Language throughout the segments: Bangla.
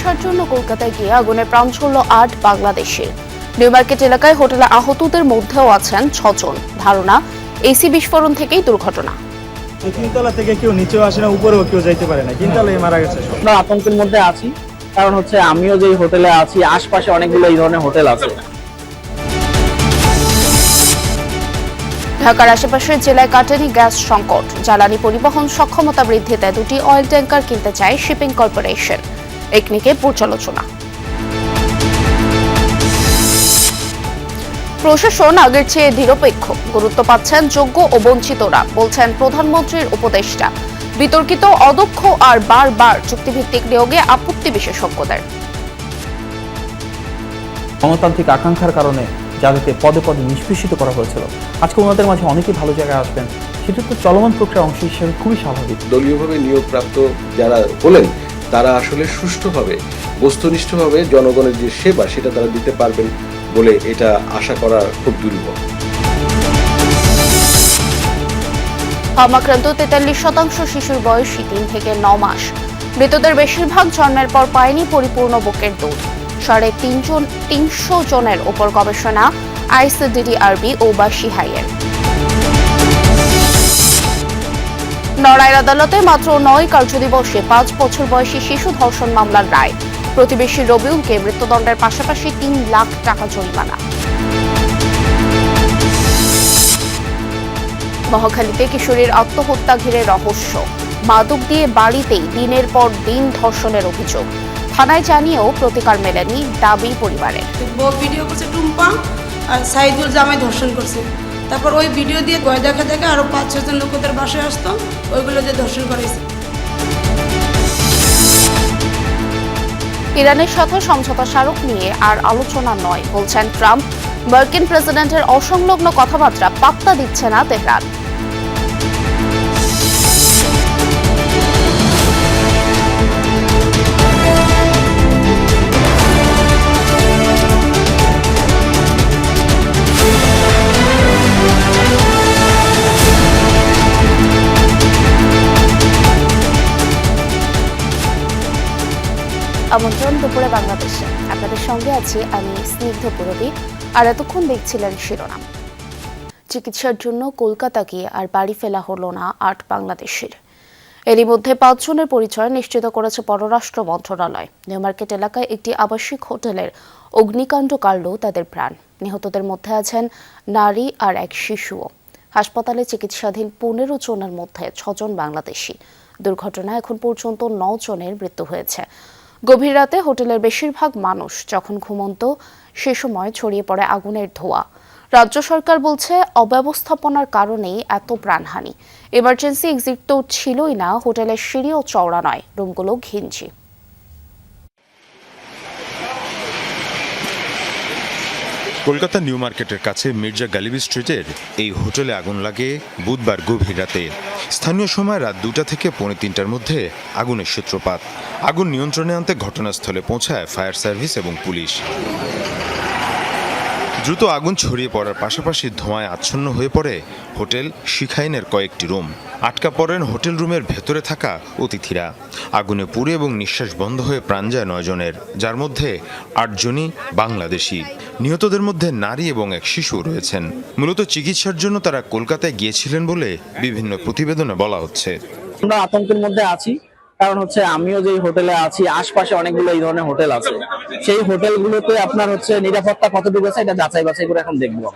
চিকিৎসার জন্য কলকাতায় গিয়ে আগুনে প্রাণ ছড়ল ৮ বাংলাদেশের। নিউ মার্কেট এলাকায় হোটেলে আহতদের মধ্যেও আছেন ৬ জন। ধারণা, এসি বিস্ফোরণ থেকেই দুর্ঘটনা। তিনতলা থেকে কেউ নিচেও আসে না, উপরেও কেউ যাইতে পারে না, তিনতলায় মারা গেছে। আমরা আতঙ্কের মধ্যে আছি, কারণ আমিও যে হোটেলে আছি আশপাশে অনেকগুলো এই ধরনের হোটেল আছে। ঢাকার আশেপাশের জেলায় কাটেনি গ্যাস সংকট। জ্বালানি পরিবহন সক্ষমতা বৃদ্ধিতে 2টি অয়েল ট্যাঙ্কার কিনতে চায় শিপিং কর্পোরেশন। একনিকে পর্যালোচনা। প্রশাসন আগের চেয়ে নিরপেক্ষ, গুরুত্ব পাচ্ছেন যোগ্য ও বঞ্চিতরা, বলছেন প্রধানমন্ত্রীর উপদেষ্টা। বিতর্কিত, অদক্ষ আর বারবার চুক্তিভিত্তিক নিয়োগে আপত্তি বিশেষজ্ঞদের। গণতান্ত্রিক আকাঙ্ক্ষার কারণে যাদেরকে পদে পদে নিষ্পেষিত করা হয়েছিল, আজকে ওনাদের মাঝে অনেকেই ভালো জায়গায় আসবেন, সেটা তো চলমান প্রক্রিয়ার অংশ হিসেবে খুবই স্বাভাবিক। দলীয়ভাবে নিয়োগপ্রাপ্ত যারা হলেন তারা আসলে সুষ্ঠুভাবে, বস্তুনিষ্ঠভাবে জনগণের যে সেবা সেটা তারা দিতে পারবেন বলে এটা আশা করা খুব দুর্বল। হামাক্রান্ত 43% শিশুর বয়স 3 থেকে 9 মাস। মৃতদের বেশিরভাগ জন্মের পর পায়নি পরিপূর্ণ বুকের দুধ। 350 জনের ওপর গবেষণা আইসিডিডিআরবি ও বাসিহাইয়ের। নড়াইল আদালতে মাত্র 9 কার্যদিবসে 5 বছর বয়সী শিশু ধর্ষণ মামলার রায়। প্রতিবেশী রবিউলকে মৃত্যুদণ্ডের পাশাপাশি 3 লাখ টাকা জরিমানা। মহাখালীতে কিশোরীর আত্মহত্যা ঘিরে রহস্য। মাদক দিয়ে বাড়িতেই দিনের পর দিন ধর্ষণের অভিযোগ। থানায় জানিয়েও প্রতিকার মেলেনি দাবি পরিবারের। ভিডিও করছে টুম্পা আর সাইদুল জামাই ধর্ষণ করছে। তারপর ওই ভিডিও দিয়ে গয় দেখা থেকে আরো 5-6 জন লোকদের বাসায় আসতো, ওইগুলো দিয়ে ধর্ষণ করেছে। ইরানের সাথে সমঝোতা স্মারক নিয়ে আর আলোচনা নয়, বলছেন ট্রাম্প। মার্কিন প্রেসিডেন্টের অসংলগ্ন কথাবার্তা পাত্তা দিচ্ছে না তেহরান। আমন্ত্রণ দুপুরে বাংলাদেশে। আপনাদের সঙ্গে আছি আমি স্নিগ্ধ পুরবী। আর এতক্ষণ দেখছিলেন শিরোনাম। চিকিৎসার জন্য কলকাতা গিয়ে আর বাড়ি ফেলা হলো না 8 বাংলাদেশের। এরই মধ্যে 5 জনের পরিচয় নিশ্চিত করেছে পররাষ্ট্র মন্ত্রণালয়। নিউ মার্কেট এলাকায় একটি আবাসিক হোটেলের অগ্নিকাণ্ড কাড়ল তাদের প্রাণ। নিহতদের মধ্যে আছেন নারী আর এক শিশুও। হাসপাতালে চিকিৎসাধীন 15 জনের মধ্যে 6 জন বাংলাদেশি। দুর্ঘটনায় এখন পর্যন্ত 9 জনের মৃত্যু হয়েছে। গভীর রাতে হোটেলের বেশিরভাগ মানুষ যখন ঘুমন্ত, সে সময় ছড়িয়ে পড়ে আগুনের ধোঁয়া। রাজ্য সরকার বলছে অব্যবস্থাপনার কারণেই এত প্রাণহানি। এমার্জেন্সি এক্সিট তো ছিলই না, হোটেলের সিঁড়িও চওড়া নয়, রুমগুলো ঘিঞ্জি। কলকাতা নিউ মার্কেটের কাছে মির্জা গালিব স্ট্রিটের এই হোটেলে আগুন লাগে বুধবার গভীর রাতে। স্থানীয় সময় রাত 2টা থেকে 2:45টার মধ্যে আগুনের সূত্রপাত। আগুন নিয়ন্ত্রণে আনতে ঘটনাস্থলে পৌঁছায় ফায়ার সার্ভিস এবং পুলিশ। দ্রুত আগুন ছড়িয়ে পড়ার পাশাপাশি ধোঁয়ায় আচ্ছন্ন হয়ে পড়ে হোটেল শিখাইনের কয়েকটি রুম। আটকা পড়েন হোটেল রুমের ভেতরে থাকা অতিথিরা। আগুনে পুড়ে এবং নিঃশ্বাস বন্ধ হয়ে প্রাণ যায় 9 জনের, যার মধ্যে 8 জনই বাংলাদেশি। নিহতদের মধ্যে নারী এবং এক শিশু রয়েছেন। মূলত চিকিৎসার জন্য তারা কলকাতায় গিয়েছিলেন বলে বিভিন্ন প্রতিবেদনে বলা হচ্ছে। আমরা আতঙ্কের মধ্যে আছি, কারণ আমিও যে হোটেলে আছি আশপাশে অনেকগুলো এই ধরনের হোটেল আছে। সেই হোটেলগুলোতে আপনার নিরাপত্তা কতটুকু আছে এটা যাচাই বাছাই করে এখন দেখবো।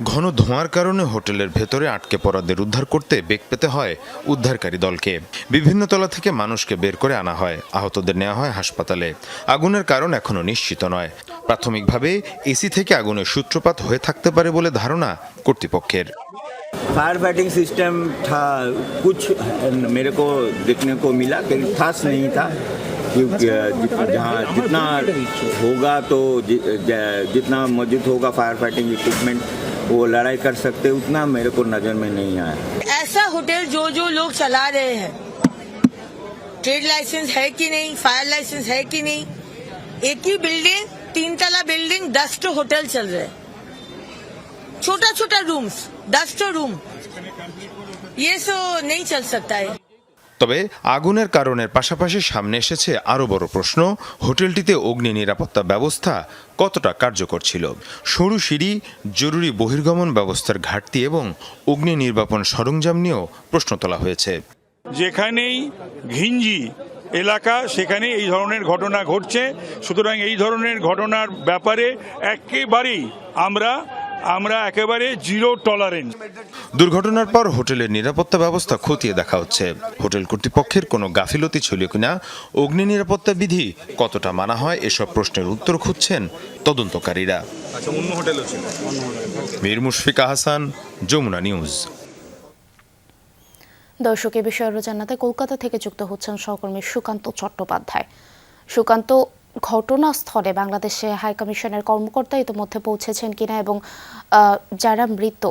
ঘন ধোঁয়ার কারণে হোটেলের ভেতরে আটকে পড়াদের উদ্ধার করতে বেগ পেতে হয় উদ্ধারকারী দলকে। বিভিন্ন তলা থেকে মানুষকে বের করে আনা হয়, আহতদের নেওয়া হয় হাসপাতালে। আগুনের কারণ এখনো নিশ্চিত নয়। প্রাথমিকভাবে এসি থেকে আগুনের সূত্রপাত হয়ে থাকতে পারে বলে ধারণা কর্তৃপক্ষের। फायर फाइटिंग सिस्टम था, कुछ मेरे को देखने को मिला कि खास नहीं था, क्योंकि जहाँ जितना होगा तो जितना मौजूद होगा फायर फाइटिंग इक्विपमेंट वो लड़ाई कर सकते, उतना मेरे को नज़र में नहीं आया। ऐसा होटल जो लोग चला रहे हैं, ट्रेड लाइसेंस है कि नहीं, फायर लाइसेंस है कि नहीं, एक ही बिल्डिंग 3 तला बिल्डिंग 10 होटल चल रहे हैं, छोटा छोटा रूम्स 10 रूम, ये सो नहीं चल सकता है। তবে আগুনের কারণের পাশাপাশি সামনে এসেছে আরও বড় প্রশ্ন, হোটেলটিতে অগ্নি নিরাপত্তা ব্যবস্থা কতটা কার্যকর ছিল। সরু সিঁড়ি, জরুরি বহির্গমন ব্যবস্থার ঘাটতি এবং অগ্নি নির্বাপন সরঞ্জাম নিয়েও প্রশ্ন তোলা হয়েছে। যেখানেই ঘিঞ্জি এলাকা সেখানে এই ধরনের ঘটনা ঘটছে, সুতরাং এই ধরনের ঘটনার ব্যাপারে একেবারেই আমরা একেবারে জিরো টলারেন্স। দুর্ঘটনার পর হোটেলের নিরাপত্তা ব্যবস্থা খতিয়ে দেখা হচ্ছে। হোটেল কর্তৃপক্ষের কোনো গাফিলতি ছিল কিনা, অগ্নি নিরাপত্তা বিধি কতটা মানা হয়, এসব প্রশ্নের উত্তর খুঁজছেন তদন্তকারীরা। মীর মুশফিকা হাসান, যমুনা নিউজ। দর্শক, এ বিষয়ে আরও জানাতে কলকাতা থেকে যুক্ত হচ্ছেন সহকর্মী সুকান্ত চট্টোপাধ্যায়। সুকান্ত, ঘটনাস্থলে বাংলাদেশে হাইকমিশনের কর্মকর্তা ইতিমধ্যে পৌঁছেছেন কিনা এবং যারা মৃত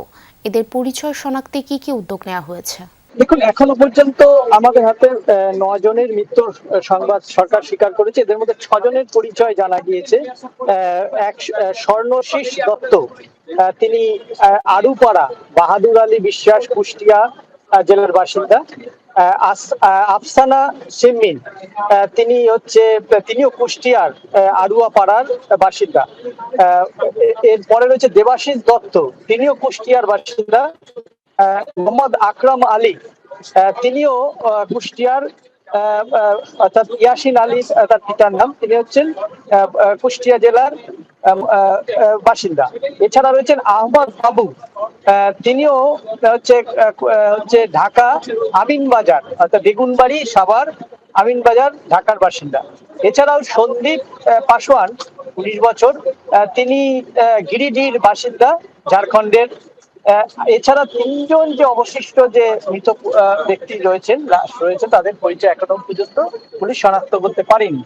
এদের পরিচয় শনাক্তে কি কি উদ্যোগ নেওয়া হয়েছে? দেখুন, এখনো পর্যন্ত আমাদের হাতে 9 জনের মৃত্যুর সংবাদ সরকার স্বীকার করেছে। এদের মধ্যে 6 জনের পরিচয় জানা গিয়েছে। এক স্বর্ণশীষ দত্ত, তিনি আড়ুপাড়া, বাহাদুর আলী বিশ্বাস কুষ্টিয়া জেলার বাসিন্দা। আফসানা শিমিন, তিনিও কুষ্টিয়ার আড়ুয়াপাড়ার বাসিন্দা। এরপরে রয়েছে দেবাশিস দত্ত, তিনিও কুষ্টিয়ার বাসিন্দা। মোহাম্মদ আকরাম আলী, তিনিও কুষ্টিয়ার, অর্থাৎ ইয়াসিন আলী তার পিতার নাম, তিনি হচ্ছেন কুষ্টিয়া জেলার বাসিন্দা। এছাড়া রয়েছেন আহমদ বাবু, তিনিও হচ্ছে ঢাকা আমিনবাজার, অর্থাৎ বেগুনবাড়ি সাভার আমিনবাজার ঢাকার বাসিন্দা। এছাড়াও সন্দীপ পাসওয়ান, 19 বছর, তিনি গিরিডির বাসিন্দা, ঝাড়খণ্ডের। এছাড়া 3 জন যে অবশিষ্ট যে মৃত ব্যক্তি রয়েছেন, লাশ রয়েছে, তাদের পরিচয় এখনো পর্যন্ত পুলিশ শনাক্ত করতে পারেনি।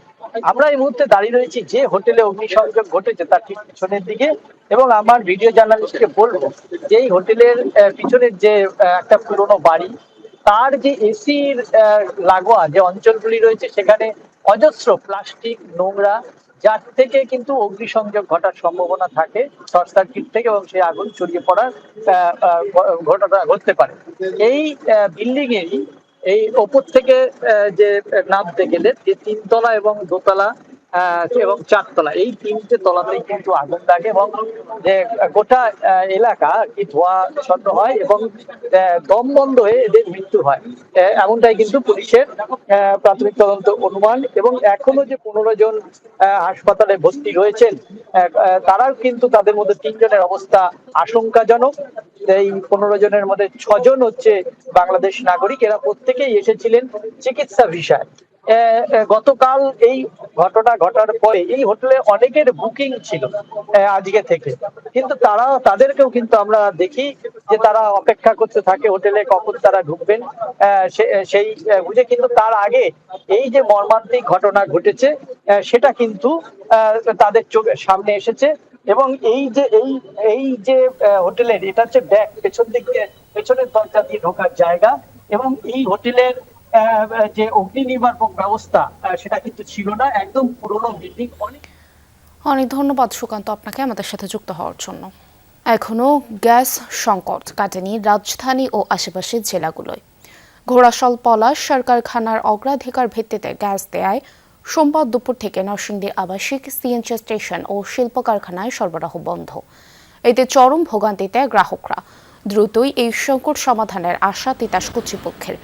আমরা এই মুহূর্তে দাঁড়িয়ে রয়েছি যে হোটেলে অগ্নিসংযোগ ঘটেছে তার ঠিক পিছনের দিকে, এবং আমার ভিডিও জার্নালিস্টকে বলবো যে এই হোটেলের পিছনের যে একটা পুরনো বাড়ি, তার যে এসির লাগোয়া যে অঞ্চলগুলি রয়েছে সেখানে অজস্র প্লাস্টিক, নোংরা, যার থেকে কিন্তু অগ্নিসংযোগ ঘটার সম্ভাবনা থাকে শর্ট সার্কিট থেকে, এবং সেই আগুন ছড়িয়ে পড়ার ঘটনা ঘটতে পারে। এই বিল্ডিং এরই এই ওপর থেকে যে নামতে গেলে যে 3 তলা এবং 2 তলা এবং 4 তলা, এই 3টে তলাতেই কিন্তু আগুন লাগে, এবং যে গোটা এলাকা কি ধোয়া ছন্ন হয় এবং দম বন্ধ হয়ে এদের মৃত্যু হয়, এমনটাই কিন্তু পুলিশের প্রাথমিক তদন্ত অনুমান। এবং এখনো যে 15 জন হাসপাতালে ভর্তি রয়েছেন, তারাও কিন্তু তাদের মধ্যে 3 জনের অবস্থা আশঙ্কাজনক। এই 15 জনের মধ্যে 6 জন হচ্ছে বাংলাদেশ নাগরিক, এরা প্রত্যেকেই এসেছিলেন চিকিৎসা ভিসায়। গতকাল এই ঘটনা ঘটার পরে এই হোটেলে অনেকের বুকিং ছিল আজকে থেকে, কিন্তু তাদেরকেও কিন্তু আমরা দেখি যে তারা অপেক্ষা করতে থাকে হোটেলে কখন তারা ঢুকবেন সেই বুঝে। কিন্তু তার আগে এই যে মর্মান্তিক ঘটনা ঘটেছে সেটা কিন্তু তাদের চোখের সামনে এসেছে। এবং এই যে হোটেলের, এটা হচ্ছে ব্যাক, পেছনের দরজা দিয়ে ঢোকার জায়গা, এবং এই হোটেলের যে অগ্নি নির্বাপক ব্যবস্থা সেটা কিন্তু ছিল না, একদম পুরনো বিল্ডিং। অনেক ধন্যবাদ সুকান্ত আপনাকে আমাদের সাথে যুক্ত হওয়ার জন্য। এখনও গ্যাস সংকট কাটেনি রাজধানী ও আশেপাশের জেলাগুলোয়। ঘোড়াশাল পলাশ সরকারখানার অগ্রাধিকার ভিত্তিতে গ্যাস দেয়ায় সোমবার দুপুর থেকে নরসিংদী আবাসিক, সিএনজি স্টেশন ও শিল্প কারখানায় সরবরাহ বন্ধ। এতে চরম ভোগান্তিতে গ্রাহকরা। দ্রুতই এই সংকট সমাধানের আশা তিতাস কর্তৃপক্ষের।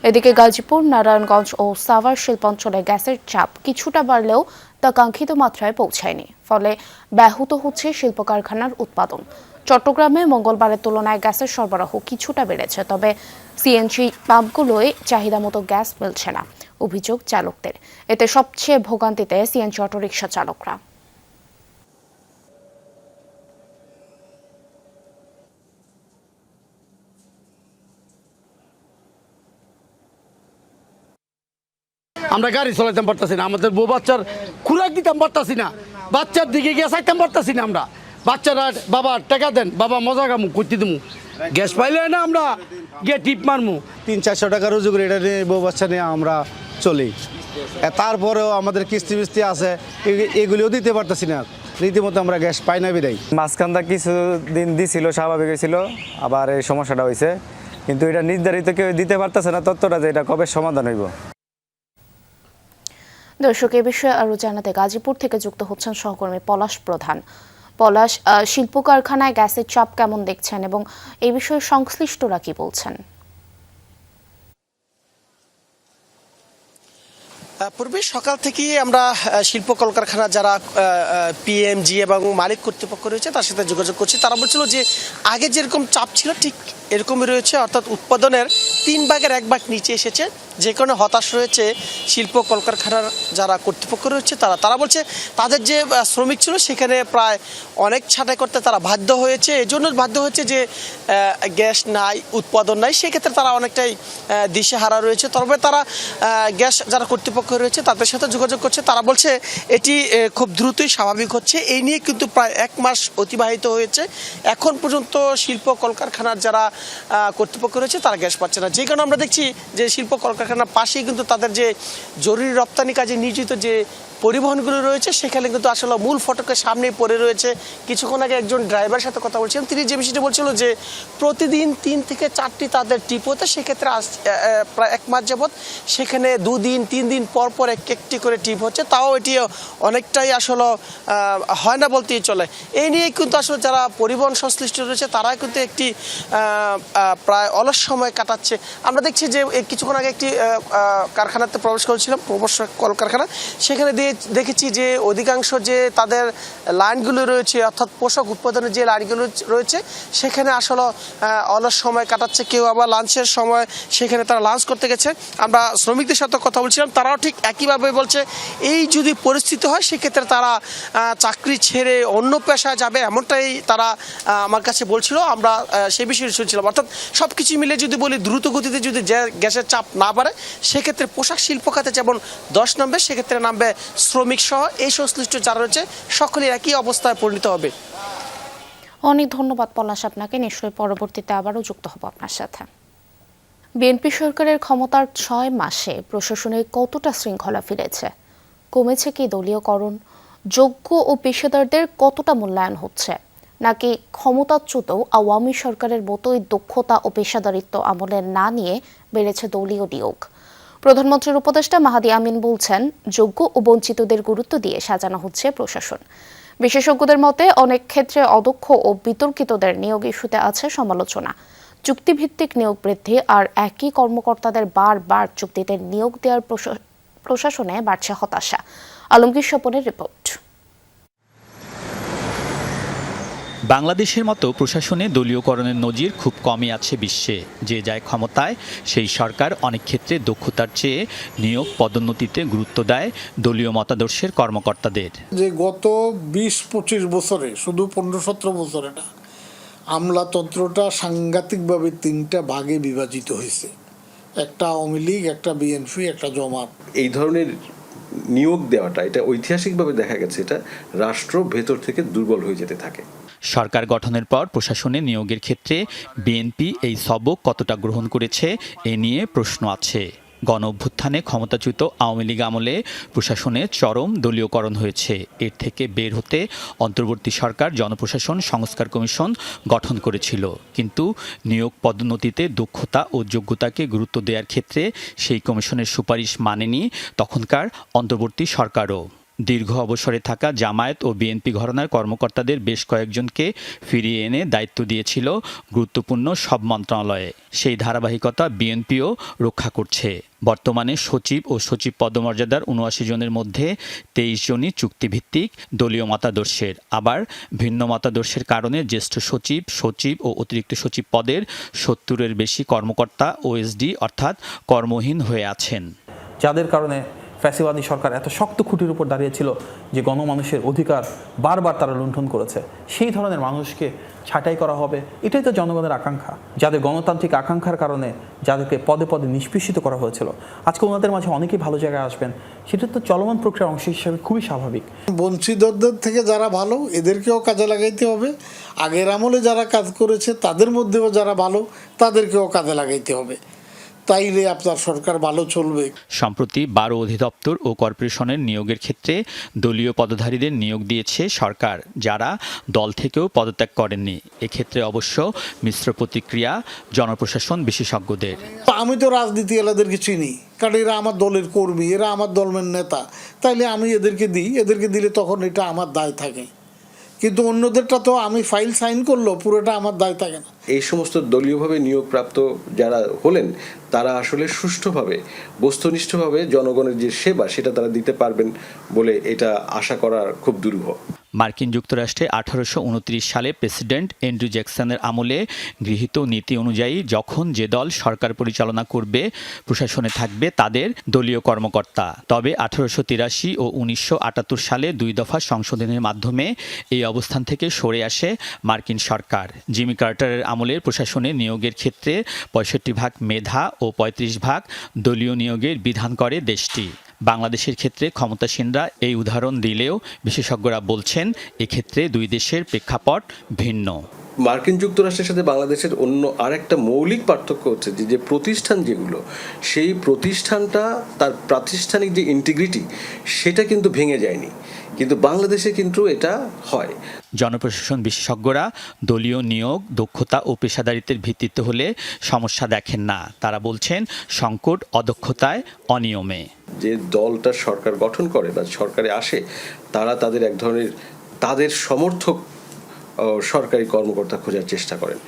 এদিকে গাজীপুর, নারায়ণগঞ্জ ও সাভার শিল্পাঞ্চলে গ্যাসের চাপ কিছুটা বাড়লেও তা কাঙ্ক্ষিত মাত্রায় পৌঁছায়নি, ফলে ব্যাহত হচ্ছে শিল্প কারখানার উৎপাদন। চট্টগ্রামে মঙ্গলবারের তুলনায় গ্যাসের সরবরাহ কিছুটা বেড়েছে, তবে সিএনজি পাম্পগুলোয় চাহিদা মতো গ্যাস মিলছে না, অভিযোগ চালকদের। এতে সবচেয়ে ভোগান্তিতে সিএনজি অটোরিকশা চালকরা। আমরা গাড়ি চালাইতে পারতাছি না, আমাদের বউ বাচ্চার খুরাক দিতাম পারতাছি না, বাচ্চার দিকে গিয়ে চাইতাম পারতাছি না। আমরা বাচ্চারা, বাবা টাকা দেন, বাবা মজা কামু করতে দেবো, গ্যাস পাইলে না আমরা গিয়ে টিপ মারমু। 300-400 টাকা রোজগার করে এটা নিয়ে বউ বাচ্চা নিয়ে আমরা চলি। তারপরেও আমাদের কিস্তি মিস্তি আছে, এগুলিও দিতে পারতাছি না, রীতিমতো আমরা গ্যাস পাই না বিদায়। মাঝখানটা কিছুদিন দিছিল, স্বাভাবিক হয়েছিল, আবার এই সমস্যাটা হয়েছে। কিন্তু এটা নির্ধারিত কেউ দিতে পারতেছে না তথ্যটা যে এটা কবে সমাধান হইব। দর্শক, এ বিষয়ে আরো জানাতে গাজীপুর থেকে যুক্ত হচ্ছেন সহকর্মী পলাশ প্রধান। পলাশ, শিল্প কারখানায় গ্যাসের চাপ কেমন দেখছেন এবং এই বিষয়ে সংশ্লিষ্টরা কি বলছেন? পূর্বে সকাল থেকেই আমরা শিল্প কলকারখানা যারা পিএমজি এবং মালিক কর্তৃপক্ষ রয়েছে তার সাথে যোগাযোগ করছি। তারা বলছিল যে আগে যেরকম চাপ ছিল ঠিক এরকমই রয়েছে, অর্থাৎ উৎপাদনের 3 ভাগের 1 ভাগ নিচে এসেছে, যে কারণে হতাশ রয়েছে শিল্প কলকারখানার যারা কর্তৃপক্ষ রয়েছে তারা বলছে তাদের যে শ্রমিক ছিল সেখানে প্রায় অনেক ছাঁটাই করতে তারা বাধ্য হয়েছে। এজন্য বাধ্য হয়েছে যে গ্যাস নাই, উৎপাদন নাই, সেক্ষেত্রে তারা অনেকটাই দিশেহারা রয়েছে। তবে তারা গ্যাস যারা কর্তৃপক্ষ রয়েছে তাদের সাথে যোগাযোগ করছে। তারা বলছে এটি খুব দ্রুতই স্বাভাবিক হচ্ছে। এই নিয়ে কিন্তু প্রায় 1 মাস অতিবাহিত হয়েছে, এখন পর্যন্ত শিল্প কলকারখানার যারা কর্তৃপক্ষ রয়েছে তারা গ্যাস পাচ্ছে না। যে কারণে আমরা দেখছি যে শিল্প কলকারখানার পাশেই কিন্তু তাদের যে জরুরি রপ্তানি কাজে নিয়োজিত যে পরিবহনগুলো রয়েছে সেখানে কিন্তু আসলে মূল ফটকের সামনেই পড়ে রয়েছে। কিছুক্ষণ আগে একজন ড্রাইভারের সাথে কথা বলছিলাম, তিনি যে বিষয়টি বলছিল যে প্রতিদিন 3 থেকে 4টি তাদের ট্রিপ হতে, সেক্ষেত্রে প্রায় 1 মাস যাবৎ সেখানে 2 দিন 3 দিন পর পর একটি করে ট্রিপ হচ্ছে, তাও এটি অনেকটাই আসলে হয় না বলতেই চলে। এই নিয়ে কিন্তু আসলে যারা পরিবহন সংশ্লিষ্ট রয়েছে তারা কিন্তু একটি প্রায় অলস সময় কাটাচ্ছে। আমরা দেখছি যে কিছুক্ষণ আগে একটি কারখানাতে প্রবেশ করেছিলাম, কলকারখানা, সেখানে দেখেছি যে অধিকাংশ যে তাদের লাইনগুলো রয়েছে, অর্থাৎ পোশাক উৎপাদনের যে লাইনগুলো রয়েছে সেখানে আসলে অলস সময় কাটাচ্ছে। কেউ আবার লাঞ্চের সময় সেখানে তারা লাঞ্চ করতে গেছে। আমরা শ্রমিকদের সাথে কথা বলছিলাম, তারাও ঠিক একইভাবে বলছে এই যদি পরিস্থিতি হয় সেক্ষেত্রে তারা চাকরি ছেড়ে অন্য পেশায় যাবে, এমনটাই তারা আমার কাছে বলছিল। আমরা সেই বিষয়ে শুনছিলাম। অর্থাৎ সব কিছু মিলে যদি বলি, দ্রুত গতিতে যদি গ্যাসের চাপ না বাড়ে সেক্ষেত্রে পোশাক শিল্প খাতে যেমন 10 নামবে, সেক্ষেত্রে নামবে শ্রমিক সহ এই সংশ্লিষ্ট যারা রয়েছে সকলেই একই অবস্থায় পরিণত হবে। অনেক ধন্যবাদ পলাশ আপনাকে। নিশ্চয়ই পরবর্তীতে আবারও যুক্ত হব আপনার সাথে। বিএনপি সরকারের ক্ষমতার 6 মাসে প্রশাসনে কতটা শৃঙ্খলা ফিরেছে? কমেছে কি দলীয়করণ? যোগ্য ও পেশাদারদের কতটা মূল্যায়ন হচ্ছে? নাকি ক্ষমতাচ্যুত আওয়ামী সরকারের মতোই দক্ষতা ও পেশাদারিত্ব আমলে না নিয়ে বেড়েছে দলীয় নিয়োগ? প্রধানমন্ত্রীর উপদেষ্টা মাহাদি আমিন বলছেন, যোগ্য ও বঞ্চিতদের গুরুত্ব দিয়ে সাজানো হচ্ছে প্রশাসন। বিশেষজ্ঞদের মতে অনেক ক্ষেত্রে অদক্ষ ও বিতর্কিতদের নিয়োগ ইস্যুতে আছে সমালোচনা। চুক্তিভিত্তিক নিয়োগ বৃদ্ধি আর একই কর্মকর্তাদের বারবার চুক্তিতে নিয়োগ দেওয়ার প্রশাসনে বাড়ছে হতাশা। আলমগীর স্বপনের রিপোর্ট। বাংলাদেশের মতো প্রশাসনে দলীয়করণের নজির খুব কমই আছে বিশ্বে। যে যায় ক্ষমতায় সেই সরকার অনেক ক্ষেত্রে দক্ষতার চেয়ে নিয়োগ পদোন্নতিতে গুরুত্ব দেয় দলীয় মতাদর্শের কর্মকর্তাদের। যে গত 20-25 বছরে, শুধু 15-17 বছরে না, আমলাতন্ত্রটা সাংঘাতিকভাবে 3টা ভাগে বিভাজিত হয়েছে। একটা আওয়ামী লীগ, একটা বিএনপি, একটা জামাত। এই ধরনের নিয়োগ দেওয়াটা, এটা ঐতিহাসিকভাবে দেখা গেছে, এটা রাষ্ট্র ভেতর থেকে দুর্বল হয়ে যেতে থাকে। সরকার গঠনের পর প্রশাসনে নিয়োগের ক্ষেত্রে বিএনপি এই সবক কতটা গ্রহণ করেছে এ নিয়ে প্রশ্ন আছে। গণ অভ্যুত্থানে ক্ষমতাচ্যুত আওয়ামী লীগ আমলে প্রশাসনে চরম দলীয়করণ হয়েছে। এর থেকে বের হতে অন্তর্বর্তী সরকার জনপ্রশাসন সংস্কার কমিশন গঠন করেছিল, কিন্তু নিয়োগ পদোন্নতিতে দক্ষতা ও যোগ্যতাকে গুরুত্ব দেওয়ার ক্ষেত্রে সেই কমিশনের সুপারিশ মানেনি তখনকার অন্তর্বর্তী সরকারও। দীর্ঘ অবসরে থাকা জামায়াত ও বিএনপি ঘরানার কর্মকর্তাদের বেশ কয়েকজনকে ফিরিয়ে এনে দায়িত্ব দিয়েছিল গুরুত্বপূর্ণ সব মন্ত্রণালয়ে। সেই ধারাবাহিকতা বিএনপিও রক্ষা করছে। বর্তমানে সচিব ও সচিব পদমর্যাদার 79 জনের মধ্যে 23 জনই চুক্তিভিত্তিক দলীয় মতাদর্শের। আবার ভিন্ন মতাদর্শের কারণে জ্যেষ্ঠ সচিব, সচিব ও অতিরিক্ত সচিব পদের 70-এর বেশি কর্মকর্তা ওএসডি অর্থাৎ কর্মহীন হয়ে আছেন, যাদের কারণে ফ্যাসিবাদী সরকার এত শক্ত খুঁটির উপর দাঁড়িয়েছিল যে গণমানুষের অধিকার বারবার তারা লুণ্ঠন করেছে। সেই ধরনের মানুষকে ছাঁটাই করা হবে, এটাই তো জনগণের আকাঙ্ক্ষা। যাদের গণতান্ত্রিক আকাঙ্ক্ষার কারণে যাদেরকে পদে পদে নিষ্পেষিত করা হয়েছিল, আজকে ওনাদের মাঝে অনেকেই ভালো জায়গায় আসবেন, সেটা তো চলমান প্রক্রিয়ার অংশ হিসেবে খুবই স্বাভাবিক। বঞ্চিতদের থেকে যারা ভালো, এদেরকেও কাজে লাগাইতে হবে। আগের আমলে যারা কাজ করেছে তাদের মধ্যেও যারা ভালো, তাদেরকেও কাজে লাগাইতে হবে। তাইলে আপনার সরকার ভালো চলবে। সম্প্রতি 12 অধিদপ্তর ও কর্পোরেশনের নিয়োগের ক্ষেত্রে দলীয় পদধারীদের নিয়োগ দিয়েছে সরকার, যারা দল থেকেও পদত্যাগ করেননি। এক্ষেত্রে অবশ্য মিশ্র প্রতিক্রিয়া জনপ্রশাসন বিশেষজ্ঞদের। আমি তো রাজনীতি এলাদেরকে চিনি, কারণ এরা আমার দলের কর্মী, এরা আমার দলের নেতা, তাইলে আমি এদেরকে দিই, এদেরকে দিলে তখন এটা আমার দায় থাকে। কিন্তু অন্যদেরটা তো আমি ফাইল সাইন করলো, পুরোটা আমার দায় থাকে না। এই সমস্ত দলীয়ভাবে নিয়োগপ্রাপ্ত যারা হলেন তারা আসলে সুষ্ঠুভাবে বস্তুনিষ্ঠভাবে জনগণের যে সেবা সেটা তারা দিতে পারবেন বলে এটা আশা করা খুব দুরূহ। মার্কিন যুক্তরাষ্ট্রে 1829 সালে প্রেসিডেন্ট অ্যান্ড্রু জ্যাকসনের আমলে গৃহীত নীতি অনুযায়ী যখন যে দল সরকার পরিচালনা করবে, প্রশাসনে থাকবে তাদের দলীয় কর্মকর্তা। তবে 1883 ও 1978 সালে 2 দফা সংশোধনের মাধ্যমে এই অবস্থান থেকে সরে আসে মার্কিন সরকার। জিমি কার্টারের আমলে প্রশাসনে নিয়োগের ক্ষেত্রে 65% মেধা ও 35% দলীয় নিয়োগের বিধান করে দেশটি। বাংলাদেশের ক্ষেত্রে ক্ষমতাসীনরা এই উদাহরণ দিলেও বিশেষজ্ঞরা বলছেন এক্ষেত্রে দুই দেশের প্রেক্ষাপট ভিন্ন। মার্কিন যুক্তরাষ্ট্রের সাথে বাংলাদেশের অন্য আরেকটা মৌলিক পার্থক্য হচ্ছে যে প্রতিষ্ঠান যেগুলো, সেই প্রতিষ্ঠানটা তার প্রাতিষ্ঠানিক যে ইন্টিগ্রিটি সেটা কিন্তু ভেঙে যায়নি, কিন্তু বাংলাদেশে কিন্তু এটা হয়। জনপ্রশাসন বিশেষজ্ঞরা দলীয় নিয়োগ দক্ষতা ও পেশাদারিত্বের ভিত্তিতে হলে সমস্যা দেখেন না। তারা বলছেন সংকট অদক্ষতায়, অনিয়মে। যে দলটা সরকার গঠন করে বা সরকারে আসে তারা তাদের এক ধরনের তাদের সমর্থক সরকারি কর্মকর্তা খোঁজার চেষ্টা করেন।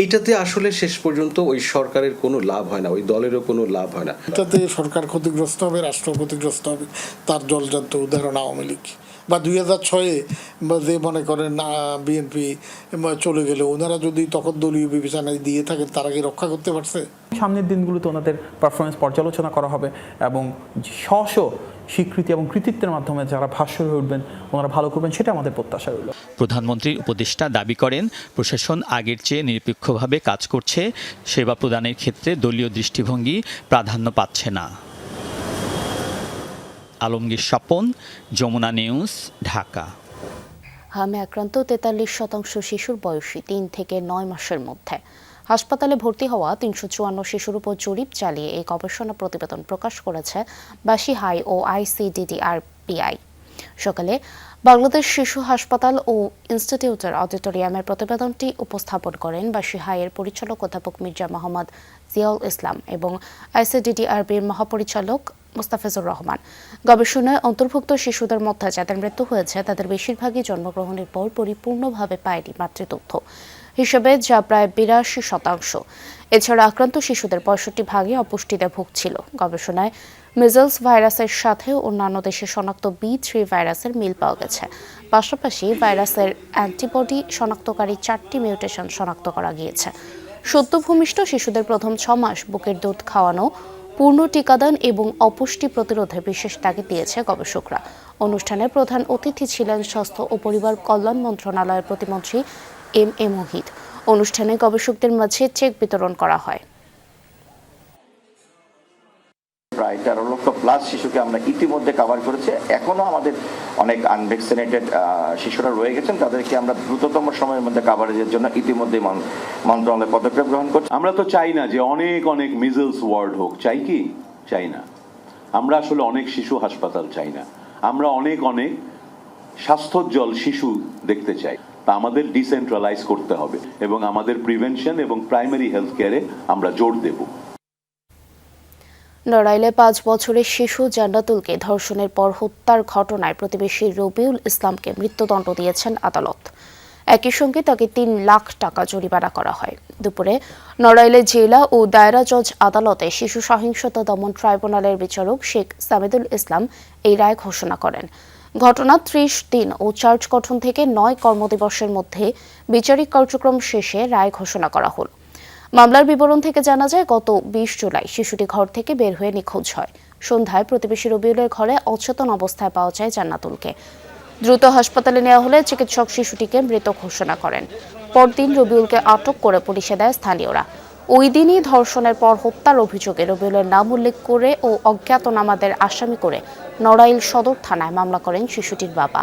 এইটাতে আসলে শেষ পর্যন্ত ওই সরকারের কোনো লাভ হয় না, ওই দলেরও কোনো লাভ হয় না। এটাতে সরকার ক্ষতিগ্রস্ত হবে, রাষ্ট্র ক্ষতিগ্রস্ত হবে। তার জলজান্ত উদাহরণ আওয়ামী লীগ বা 2006-এ যে মনে করেন বিএনপি চলে গেলে ওনারা যদি তখন দলীয় বিবেচনায় দিয়ে থাকেন, তারা কি রক্ষা করতে পারছে? সামনের দিনগুলোতে ওনাদের পারফরমেন্স পর্যালোচনা করা হবে এবং স্ব স্বীকৃতি এবং কৃতিত্বের মাধ্যমে যারা ভাষ্য হয়ে উঠবেন, ওনারা ভালো করবেন, সেটা আমাদের প্রত্যাশা রইল। প্রধানমন্ত্রীর উপদেষ্টা দাবি করেন প্রশাসন আগের চেয়ে নিরপেক্ষভাবে কাজ করছে, সেবা প্রদানের ক্ষেত্রে দলীয় দৃষ্টিভঙ্গি প্রাধান্য পাচ্ছে না। আলমগীর স্বপন, যমুনা নিউজ, ঢাকা। হামে আক্রান্ত 43% শিশুর বয়সী 3 থেকে 9 মাসের মধ্যে। হাসপাতালে ভর্তি হওয়া 354 শিশুর উপর জরিপ চালিয়ে এই গবেষণা প্রতিবেদন প্রকাশ করেছে বাসি হাই ও ICDDR-PI। সকালে বাংলাদেশ শিশু হাসপাতাল ও ইনস্টিটিউটের অডিটোরিয়ামের প্রতিবেদনটি উপস্থাপন করেন বাসি হাইয়ের পরিচালক অধ্যাপক মির্জা মোহাম্মদ জিয়াউল ইসলাম এবং ICDDR-র মহাপরিচালক মুস্তাফিজুর রহমান। গবেষণায় অন্তর্ভুক্ত শিশুদের মধ্যে যাদের মৃত্যু হয়েছে তাদের বেশিরভাগই জন্মগ্রহণের পর পরিপূর্ণভাবে পায়নি মাতৃতথ্য হিসেবে, যা প্রায় 82%। এছাড়া আক্রান্ত শিশুদের 65% অপুষ্টিতে ভুগছিল। গবেষণায় মিজলস ভাইরাসের সাথে অন্যান্য দেশে শনাক্ত B3 ভাইরাসের মিল পাওয়া গেছে। পাশাপাশি ভাইরাসের অ্যান্টিবডি শনাক্তকারী 4টি মিউটেশন শনাক্ত করা গিয়েছে। সদ্য ভূমিষ্ঠ শিশুদের প্রথম 6 মাস বুকের দুধ খাওয়ানো, পূর্ণ টিকাদান এবং অপুষ্টি প্রতিরোধে বিশেষ তাগিদ দিয়েছে গবেষকরা। অনুষ্ঠানে প্রধান অতিথি ছিলেন স্বাস্থ্য ও পরিবার কল্যাণ মন্ত্রণালয়ের প্রতিমন্ত্রী M.A. মোহিত। অনুষ্ঠানে গবেষকদের মাঝে চেক বিতরণ করা হয়। প্রায় 13 লক্ষ প্লাস শিশুকে আমরা ইতিমধ্যে কভার করেছি। এখনো আমাদের অনেক আনভ্যাকসিনেটেড শিশুরা রয়ে গেছেন, তাদেরকে আমরা দ্রুততম সময়ের মধ্যে কভারেজের জন্য ইতিমধ্যে মন্ত্রণালয় পদক্ষেপ গ্রহণ করছে। আমরা তো চাই না যে অনেক অনেক মিজলস ওয়ার্ড হোক, চাই কি? চাই না। আমরা আসলে অনেক শিশু হাসপাতাল চাই না, আমরা অনেক অনেক স্বাস্থ্যোজ্জ্বল শিশু দেখতে চাই। তা আমাদের ডিসেন্ট্রালাইজ করতে হবে এবং আমাদের প্রিভেনশন এবং প্রাইমারি হেলথ কেয়ারে আমরা জোর দেব। নড়াইলে 5 বছরের শিশু জান্নাতুলকে ধর্ষণের পর হত্যার ঘটনায় প্রতিবেশী রবিউল ইসলামকে মৃত্যুদণ্ড দিয়েছেন আদালত। একই সঙ্গে তাকে 3 লাখ টাকা জরিমানা করা হয়। দুপুরে নড়াইলে জেলা ও দায়রা জজ আদালতে শিশু সহিংসতা দমন ট্রাইব্যুনালের বিচারক শেখ সামিদুল ইসলাম এই রায় ঘোষণা করেন। ঘটনা 30 দিন ও চার্জ গঠন থেকে 9 কর্মদিবসের মধ্যে বিচারিক কার্যক্রম শেষে রায় ঘোষণা করা হল। মামলার বিবরণ থেকে জানা যায়, গত 20 জুলাই শিশুটি ঘর থেকে বের হয়ে নিখোঁজ হয়। সন্ধ্যায় প্রতিবেশী রবিউলের ঘরে অচেতন অবস্থায় পাওয়া যায় জান্নাতুলকে। দ্রুত হাসপাতালে নেওয়া হলে চিকিৎসক শিশুটিকে মৃত ঘোষণা করেন। পরদিন রবিউলকে আটক করে পুলিশে দেয় স্থানীয়রা। ওই দিনই ধর্ষণের পর হত্যার অভিযোগে রবিউলের নাম উল্লেখ করে ও অজ্ঞাতনামাদের আসামি করে নড়াইল সদর থানায় মামলা করেন শিশুটির বাবা।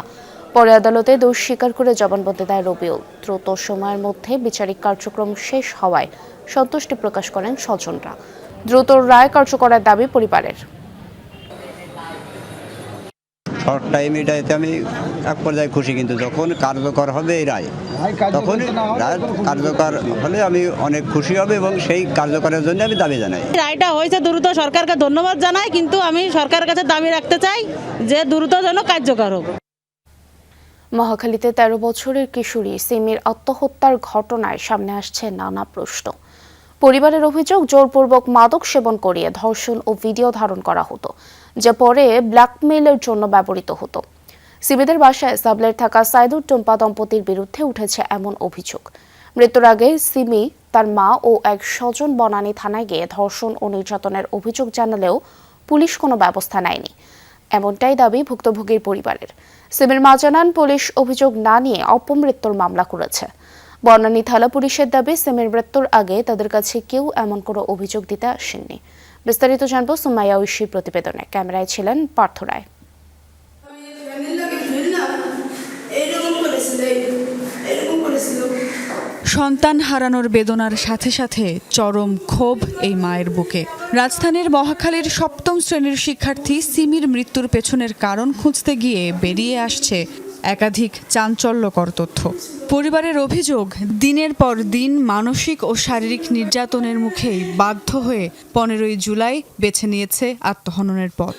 পরে আদালতে দোষ স্বীকার করে জবানবন্দি দেয় রবিউল। দ্রুত সময়ের মধ্যে বিচারিক কার্যক্রম শেষ হওয়ায় সন্তুষ্টি প্রকাশ করেন স্বজনরা। দ্রুত রায় কার্যকরের দাবি পরিবারের। শর্ট টাইম এটাতে আমি এক পর্যায়ে খুশি, কিন্তু যখন কার্যকর হবে এই রায়, তখন রায় কার্যকর হলে আমি অনেক খুশি হবে এবং সেই কার্যকরের জন্য আমি দাবি জানাই। রায়টা হয়েছে দ্রুত, সরকারকে ধন্যবাদ জানাই, কিন্তু আমি সরকারের কাছে দাবি রাখতে চাই যে দ্রুত যেন কার্যকর হোক। মহাখালীতে 13 বছরের কিশোরী সিমির আত্মহত্যার ঘটনায় সামনে আসছে নানা প্রশ্ন। পরিবারের অভিযোগ, জোরপূর্বক মাদক সেবন করিয়ে ধর্ষণ ও ভিডিও ধারণ করা হতো, যা পরে ব্ল্যাকমেইলের জন্য ব্যবহৃত হতো। সিমিদের বাসায় সাবলেট থাকা সাইদুর টুম্পা দম্পতির বিরুদ্ধে উঠেছে এমন অভিযোগ। মৃত্যুর আগে সিমি, তার মা ও এক স্বজন বনানী থানায় গিয়ে ধর্ষণ ও নির্যাতনের অভিযোগ জানালেও পুলিশ কোনো ব্যবস্থা নেয়নি, এমনটাই দাবি ভুক্তভোগীর পরিবারের। সিমির মা জানান, পুলিশ অভিযোগ না নিয়ে অপমৃত্যুর মামলা করেছে। বনানী থানা পুলিশের দাবি, সিমির মৃত্যুর আগে তাদের কাছে কেউ এমন কোনো অভিযোগ দিতে আসেননি। বিস্তারিত জানবো সুমাইয়া ঐশীর প্রতিবেদনে। ক্যামেরায় ছিলেন পার্থ রায়। সন্তান হারানোর বেদনার সাথে সাথে চরম ক্ষোভ এই মায়ের বুকে। রাজধানীর মহাখালীর 7ম শ্রেণীর শিক্ষার্থী সিমির মৃত্যুর পেছনের কারণ খুঁজতে গিয়ে বেরিয়ে আসছে একাধিক চাঞ্চল্যকর তথ্য। পরিবারের অভিযোগ, দিনের পর দিন মানসিক ও শারীরিক নির্যাতনের মুখেই বাধ্য হয়ে 15ই জুলাই বেছে নিয়েছে আত্মহননের পথ।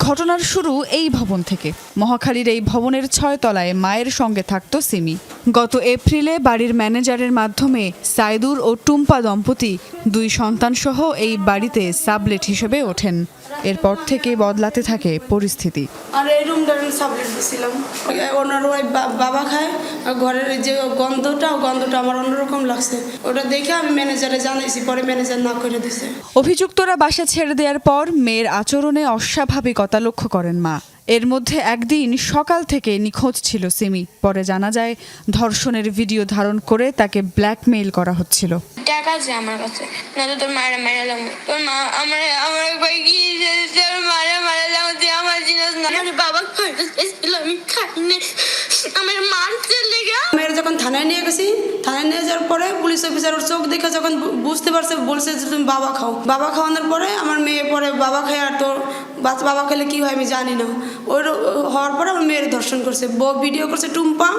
ঘটনার শুরু এই ভবন থেকে। মহাখালীর এই ভবনের 6 তলায় মায়ের সঙ্গে থাকত সিমি। গত এপ্রিলে বাড়ির ম্যানেজারের মাধ্যমে সাইদুর ও টুম্পা দম্পতি 2 সন্তানসহ এই বাড়িতে সাবলেট হিসেবে ওঠেন। এরপর থেকে বদলাতে থাকে পরিস্থিতি। আর এই রুমটা সাবলেট দিয়েছিলাম, ওনার ওই বাবা খায়, ঘরের যে গন্ধটা আমার অন্যরকম লাগছে, ওটা দেখে আমি ম্যানেজারে জানাইছি, পরে ম্যানেজার না করে দিছে। অভিযুক্তরা বাসা ছেড়ে দেওয়ার পর মেয়ের আচরণে অস্বাভাবিকতা লক্ষ্য করেন মা। এর মধ্যে একদিন সকাল থেকে নিখোঁজ ছিল সিমি। পরে জানা যায় ধর্ষণের ভিডিও ধারণ করে তাকে ব্ল্যাকমেইল করা হচ্ছিল। টাকা আছে আমার কাছে, না তো তোর মায়েরা মারালাম, তোর মা আমার কই কি তোর মারালাম, তুই আমার জিনিস না, আমার বাবা খাইছিল, আমি খাইনি, আমার মারতে লেগে। মেয়ের যখন থানায় নিয়ে গেছি, থানায় নিয়ে যাওয়ার পরে পুলিশ অফিসার ওর চোখ দেখে যখন বুঝতে পারছে, বলছে যে তুমি বাবা খাও। বাবা খাওয়ানোর পরে আমার মেয়ে পরে বাবা খায়, আর তোর বাবা খেলে কি হয় আমি জানি না। ওর হওয়ার পরে আমার মেয়ের ধর্ষণ করছে, ভিডিও করছে টুম্পা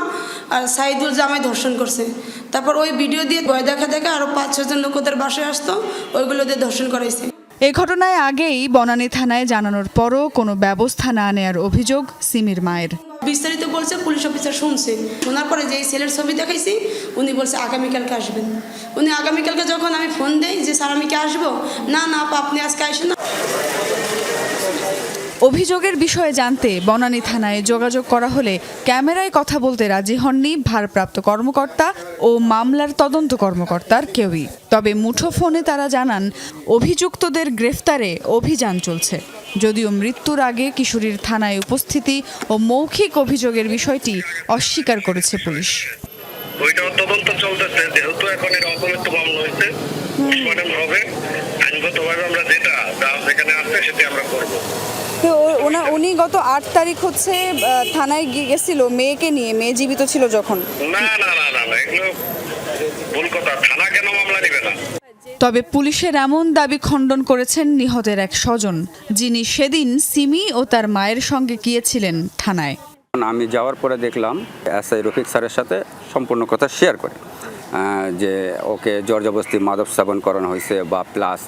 আর সাইদুল জামাই ধর্ষণ করছে। তারপর ওই ভিডিও দিয়ে ভয় দেখা আরো 5-6 জন লোক ওদের বাসায় আসতো, ওইগুলো দিয়ে ধর্ষণ করাইছে। এই ঘটনায় আগেই বনানী থানায় জানানোর পরও কোনো ব্যবস্থা না নেয়ার অভিযোগ সিমির মায়ের। বিস্তারিত বলছে, পুলিশ অফিসার শুনছে, শোনার পরে যে ছেলের ছবি দেখাইছি উনি বলছে আগামীকালকে আসবেন। উনি আগামীকালকে যখন আমি ফোন দেই যে স্যার আমি কি আসবো, না আপনি আজকে আসেন না। অভিযোগের বিষয়ে জানতে বনানী থানায় যোগাযোগ করা হলে ক্যামেরায় কথা বলতে রাজি হননি ভারপ্রাপ্ত কর্মকর্তা ও মামলার তদন্ত কর্মকর্তার কেউই। তবে মুঠোফোনে তারা জানান, অভিযুক্তদের গ্রেফতারে অভিযান চলছে। যদিও মৃত্যুর আগে কিশোরীর থানায় উপস্থিতি ও মৌখিক অভিযোগের বিষয়টি অস্বীকার করেছে পুলিশ। ওইটাও তদন্ত চলতেছে, যেহেতু এখন এর অপমৃত্যু মামলা হয়েছে, পোস্টমর্টেম হবে, আইনগতভাবে আমরা যেটা সেখানে আসছে সেটা আমরা করবো। উনি গত 8 তারিখ হচ্ছে থানায় গেছিল মেয়েকে নিয়ে, মেয়ে জীবিত ছিল যখন। না এগুলো ভুল কথা, থানা কেন মামলা নিবে না? তবে পুলিশের এমন দাবি খণ্ডন করেছেন নিহতের এক স্বজন, যিনি সেদিন সিমি ও তার মায়ের সঙ্গে গিয়েছিলেন থানায়। আমি যাওয়ার পরে দেখলাম এসআই রফিক স্যারের সাথে সম্পূর্ণ কথা শেয়ার করে, যে ওকে জবরদস্তি মাদক সেবন করানো হয়েছে বা প্লাস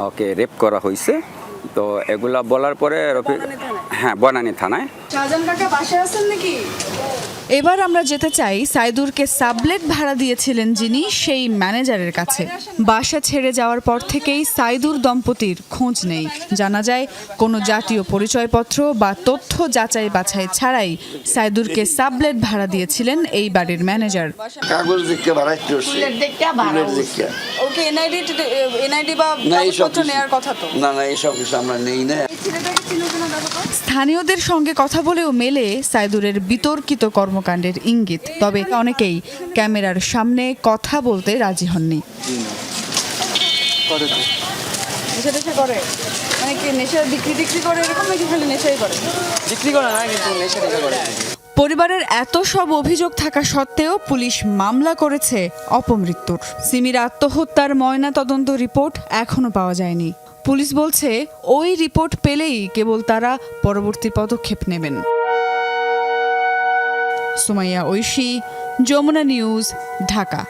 ওকে রেপ করা হয়েছে। তো এগুলা বলার পরে রফিক, হ্যাঁ বনানী থানায়। শাহজাহান কাকা বাসায় আছেন নাকি? এবার আমরা যেতে চাই সাইদুরকে সাবলেট ভাড়া দিয়েছিলেন যিনি, সেই ম্যানেজারের কাছে। বাসা ছেড়ে যাওয়ার পর থেকেই সাইদুর দম্পতির খোঁজ নেই। জানা যায় কোনো জাতীয় পরিচয়পত্র বা তথ্য যাচাই বাছাই ছাড়াই সাইদুরকে সাবলেট ভাড়া দিয়েছিলেন এই বাড়ির ম্যানেজার। কাগজ দেখে ভাড়া করছে, ওকে এনআইডি বা কাগজপত্র নেওয়ার কথা তো না এইসব কিছু আমরা নেই না। স্থানীয়দের সঙ্গে কথা বলেও মেলে সাইদুরের বিতর্কিত কর্মকাণ্ডের ইঙ্গিত। তবে অনেকেই ক্যামেরার সামনে কথা বলতে রাজি হননি। পরিবারের এত সব অভিযোগ থাকা সত্ত্বেও পুলিশ মামলা করেছে অপমৃত্যুর। সিমির আত্মহত্যার ময়নাতদন্ত রিপোর্ট এখনো পাওয়া যায়নি। পুলিশ বলছে ওই রিপোর্ট পেলেই কেবল তারা পরবর্তী পদক্ষেপ নেবেন। Sumaiya Oishi, Jamuna news, Dhaka.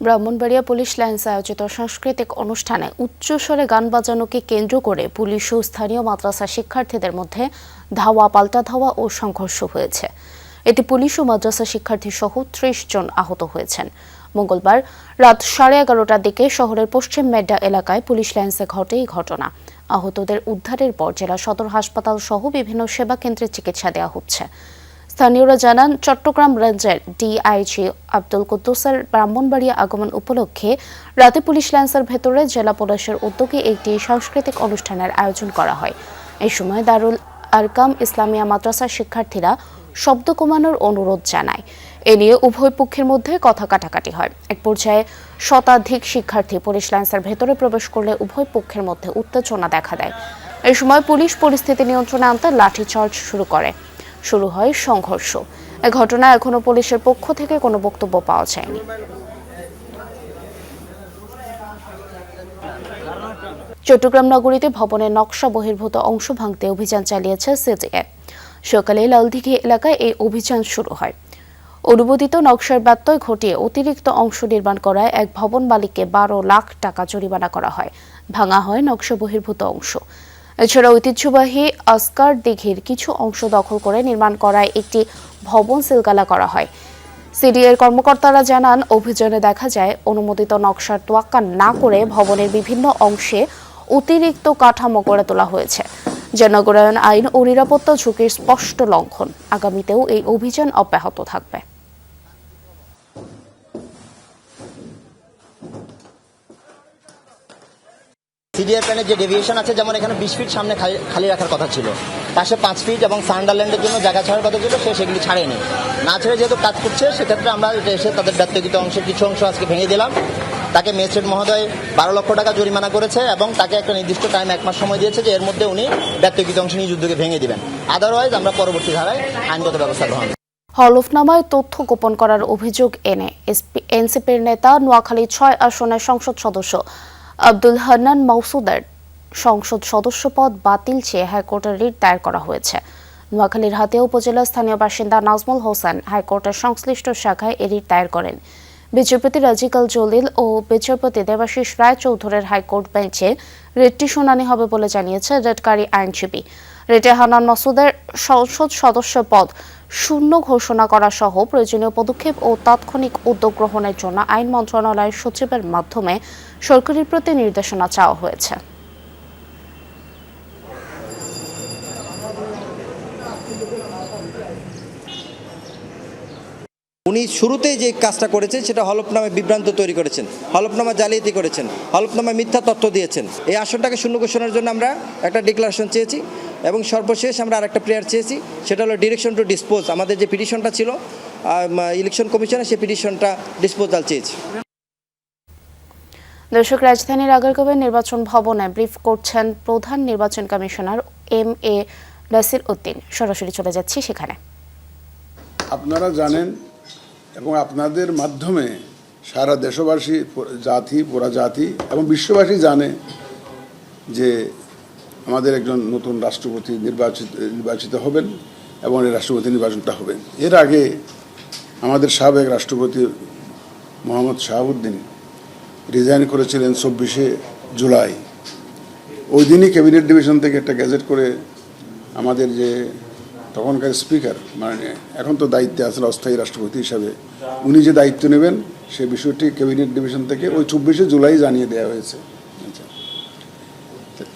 Brahmanbaria police lines আয়োজিত সাংস্কৃতিক অনুষ্ঠানে উচ্চস্বরে গান বাজানোকে কেন্দ্র করে পুলিশ ও স্থানীয় মাদ্রাসা শিক্ষার্থীদের মধ্যে ধাওয়া পাল্টা ধাওয়া ও সংঘর্ষ হয়েছে। এতে পুলিশ ও মাদ্রাসা শিক্ষার্থী সহ ৩০ জন আহত হয়েছেন। মঙ্গলবার রাত 11:30টার দিকে শহরের পশ্চিম মেড্ডা এলাকায় পুলিশ লাইন্সে ঘটে এই ঘটনা। আহতদের উদ্ধারের পর জেলা সদর হাসপাতাল সহ বিভিন্ন সেবা কেন্দ্রে চিকিৎসা দেওয়া হচ্ছে। স্থানীয়রা জানান, চট্টগ্রাম রেঞ্জের ডিআইজি আব্দুল কুদ্দুসের ব্রাহ্মণবাড়িয়া আগমন উপলক্ষে রাতে পুলিশ লাইন্সের ভেতরে জেলা পুলিশের উদ্যোগে একটি সাংস্কৃতিক অনুষ্ঠানের আয়োজন করা হয়। এই সময় দারুল আরকাম ইসলামিয়া মাদ্রাসার শিক্ষার্থীরা শব্দ কমানোর অনুরোধ জানায়। এ নিয়ে উভয় পক্ষের মধ্যে কথা কাটাকাটি হয়। এক পর্যায়ে শতাধিক শিক্ষার্থী পুলিশ লাইন্সের ভেতরে প্রবেশ করলে উভয় পক্ষের মধ্যে উত্তেজনা দেখা দেয়। এই সময় পুলিশ পরিস্থিতি নিয়ন্ত্রণে আনতে লাঠিচার্জ শুরু হয় সংঘর্ষ। এ ঘটনায় এখনো পুলিশের পক্ষ থেকে কোনো বক্তব্য পাওয়া যায়নি। চট্টগ্রাম নগরীতে ভবনের নকশা বহির্ভূত অংশ ভাঙতে অভিযান চালিয়েছে সিজিএ। সকালে লালদিঘি এলাকায় এই অভিযান শুরু হয়। অনুমোদিত নকশার ব্যত্যয় ঘটিয়ে অতিরিক্ত অংশ নির্মাণ করায় এক ভবন মালিককে 12 লাখ টাকা জরিমানা করা হয়। ভাঙা হয় নকশা বহির্ভূত অংশ। এছাড়া ঐতিহ্যবাহী আসকার দিঘির কিছু অংশ দখল করে নির্মাণ করায় একটি ভবন সিলগালা করা হয়। সিডিএর কর্মকর্তারা জানান, অভিযানে দেখা যায় অনুমোদিত নকশার তোয়াক্কা না করে ভবনের বিভিন্ন অংশে অতিরিক্ত কাঠামো গড়ে তোলা হয়েছে, যা নগরায়ণ আইন ও নিরাপত্তা ঝুঁকির স্পষ্ট লঙ্ঘন। আগামীতেও এই অভিযান অব্যাহত থাকবে। সিডিএর প্ল্যানের যে ডেভিয়েশন আছে, যেমন এখানে 20 ফিট সামনে খালি রাখার কথা ছিল, পাশে 5 ফিট এবং সান্ডারল্যান্ডের জন্য জায়গা ছাড়ার কথা ছিল, সে সেগুলি ছাড়েনি। না ছেড়ে যেহেতু কাজ করছে, সেক্ষেত্রে আমরা এসে তাদের ব্যক্তিগত অংশের কিছু অংশ আজকে ভেঙে দিলাম। তাকে ম্যাজিস্ট্রেট মহোদয় 12 লক্ষ টাকা জরিমানা করেছে এবং তাকে একটা নির্দিষ্ট টাইম 1 মাস সময় দিয়েছে যে এর মধ্যে উনি ব্যক্তিগত অংশ নিজ উদ্যোগে ভেঙে দিবেন। আদারওয়াইজ আমরা পরবর্তী ধারায় আইনগত ব্যবস্থা গ্রহণ। হলফনামায় তথ্য গোপন করার অভিযোগ এনে এনসিপির নেতা নোয়াখালী 6 আসনের সংসদ সদস্য আব্দুল হান্নান মাসুদের সংসদ সদস্য পদ বাতিল চেয়ে হাইকোর্টে রিট দায়ের করা হয়েছে। নোয়াখালীর হাতিয়া উপজেলার স্থানীয় বাসিন্দা নাজমুল হোসেন হাইকোর্টের সংশ্লিষ্ট শাখায় এ রিট দায়ের করেন। বিচারপতি রাজিকাল জলিল ও বিচারপতি দেবাশিস রায়চৌধুরীর হাইকোর্ট বেঞ্চে রিটটি শুনানি হবে বলে জানিয়েছে রিটকারী আইনজীবী। রিটে হান্নান মাসুদের সংসদ সদস্য পদ শূন্য ঘোষণা করা সহ প্রয়োজনীয় পদক্ষেপ ও তাৎক্ষণিক উদ্যোগ গ্রহণের জন্য আইন মন্ত্রণালয়ের সচিবের মাধ্যমে সরকারের প্রতি নির্দেশনা চাওয়া হয়েছে। উনি শুরুতেই যে কাজটা করেছেন সেটা হলফনামায় বিভ্রান্ত তৈরি করেছেন, হলফনামা জালিয়াতি করেছেন, হলফনামায় মিথ্যা তথ্য দিয়েছেন। এই আসনটাকে শূন্য ঘোষণার জন্য আমরা একটা ডিক্লারেশন চেয়েছি এবং সর্বশেষ আমরা আরেকটা প্রেয়ার চেয়েছি, সেটা হলো ডিরেকশন টু ডিসপোজ। আমাদের যে পিটিশনটা ছিল ইলেকশন কমিশনে, সেই পিটিশনটা ডিসপোজাল চেয়েছি। দর্শক, রাজধানীর আগারগাঁওয়ের নির্বাচন ভবনে ব্রিফ করছেন প্রধান নির্বাচন কমিশনার MA নাসির উদ্দিন। সরাসরি চলে যাচ্ছি সেখানে। আপনারা জানেন এবং আপনাদের মাধ্যমে সারা দেশবাসী, জাতি, পুরা জাতি এবং বিশ্ববাসী জানে যে আমাদের একজন নতুন রাষ্ট্রপতি নির্বাচিত হবেন এবং এই রাষ্ট্রপতি নির্বাচনটা হবে। এর আগে আমাদের সাবেক রাষ্ট্রপতি মোহাম্মদ শাহাবুদ্দিন রিজাইন করেছিলেন 24শে জুলাই। ওই দিনই ক্যাবিনেট ডিভিশন থেকে একটা গ্যাজেট করে আমাদের যে তখনকার স্পিকার, মানে এখন তো দায়িত্বে আছেন অস্থায়ী রাষ্ট্রপতি হিসাবে, উনি যে দায়িত্ব নেবেন সে বিষয়টি ক্যাবিনেট ডিভিশন থেকে ওই 24শে জুলাই জানিয়ে দেওয়া হয়েছে।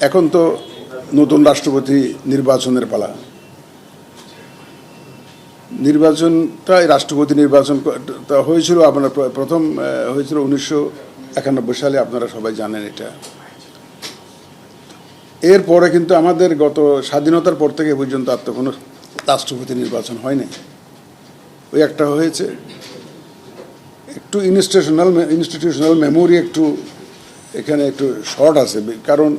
এখন তো নতুন রাষ্ট্রপতি নির্বাচনের পালা। নির্বাচনটা রাষ্ট্রপতি নির্বাচন হয়েছিল আপনার প্রথম হয়েছিল 1991 সালে, আপনারা সবাই জানেন এটা। এরপরে কিন্তু আমাদের গত স্বাধীনতার পর থেকে পর্যন্ত আর তো কোনো রাষ্ট্রপতি নির্বাচন হয়নি। ওই একটা হয়েছে, একটু ইনস্টিটিউশনাল মেমোরি একটু এখানে একটু শর্ট আছে, কারণ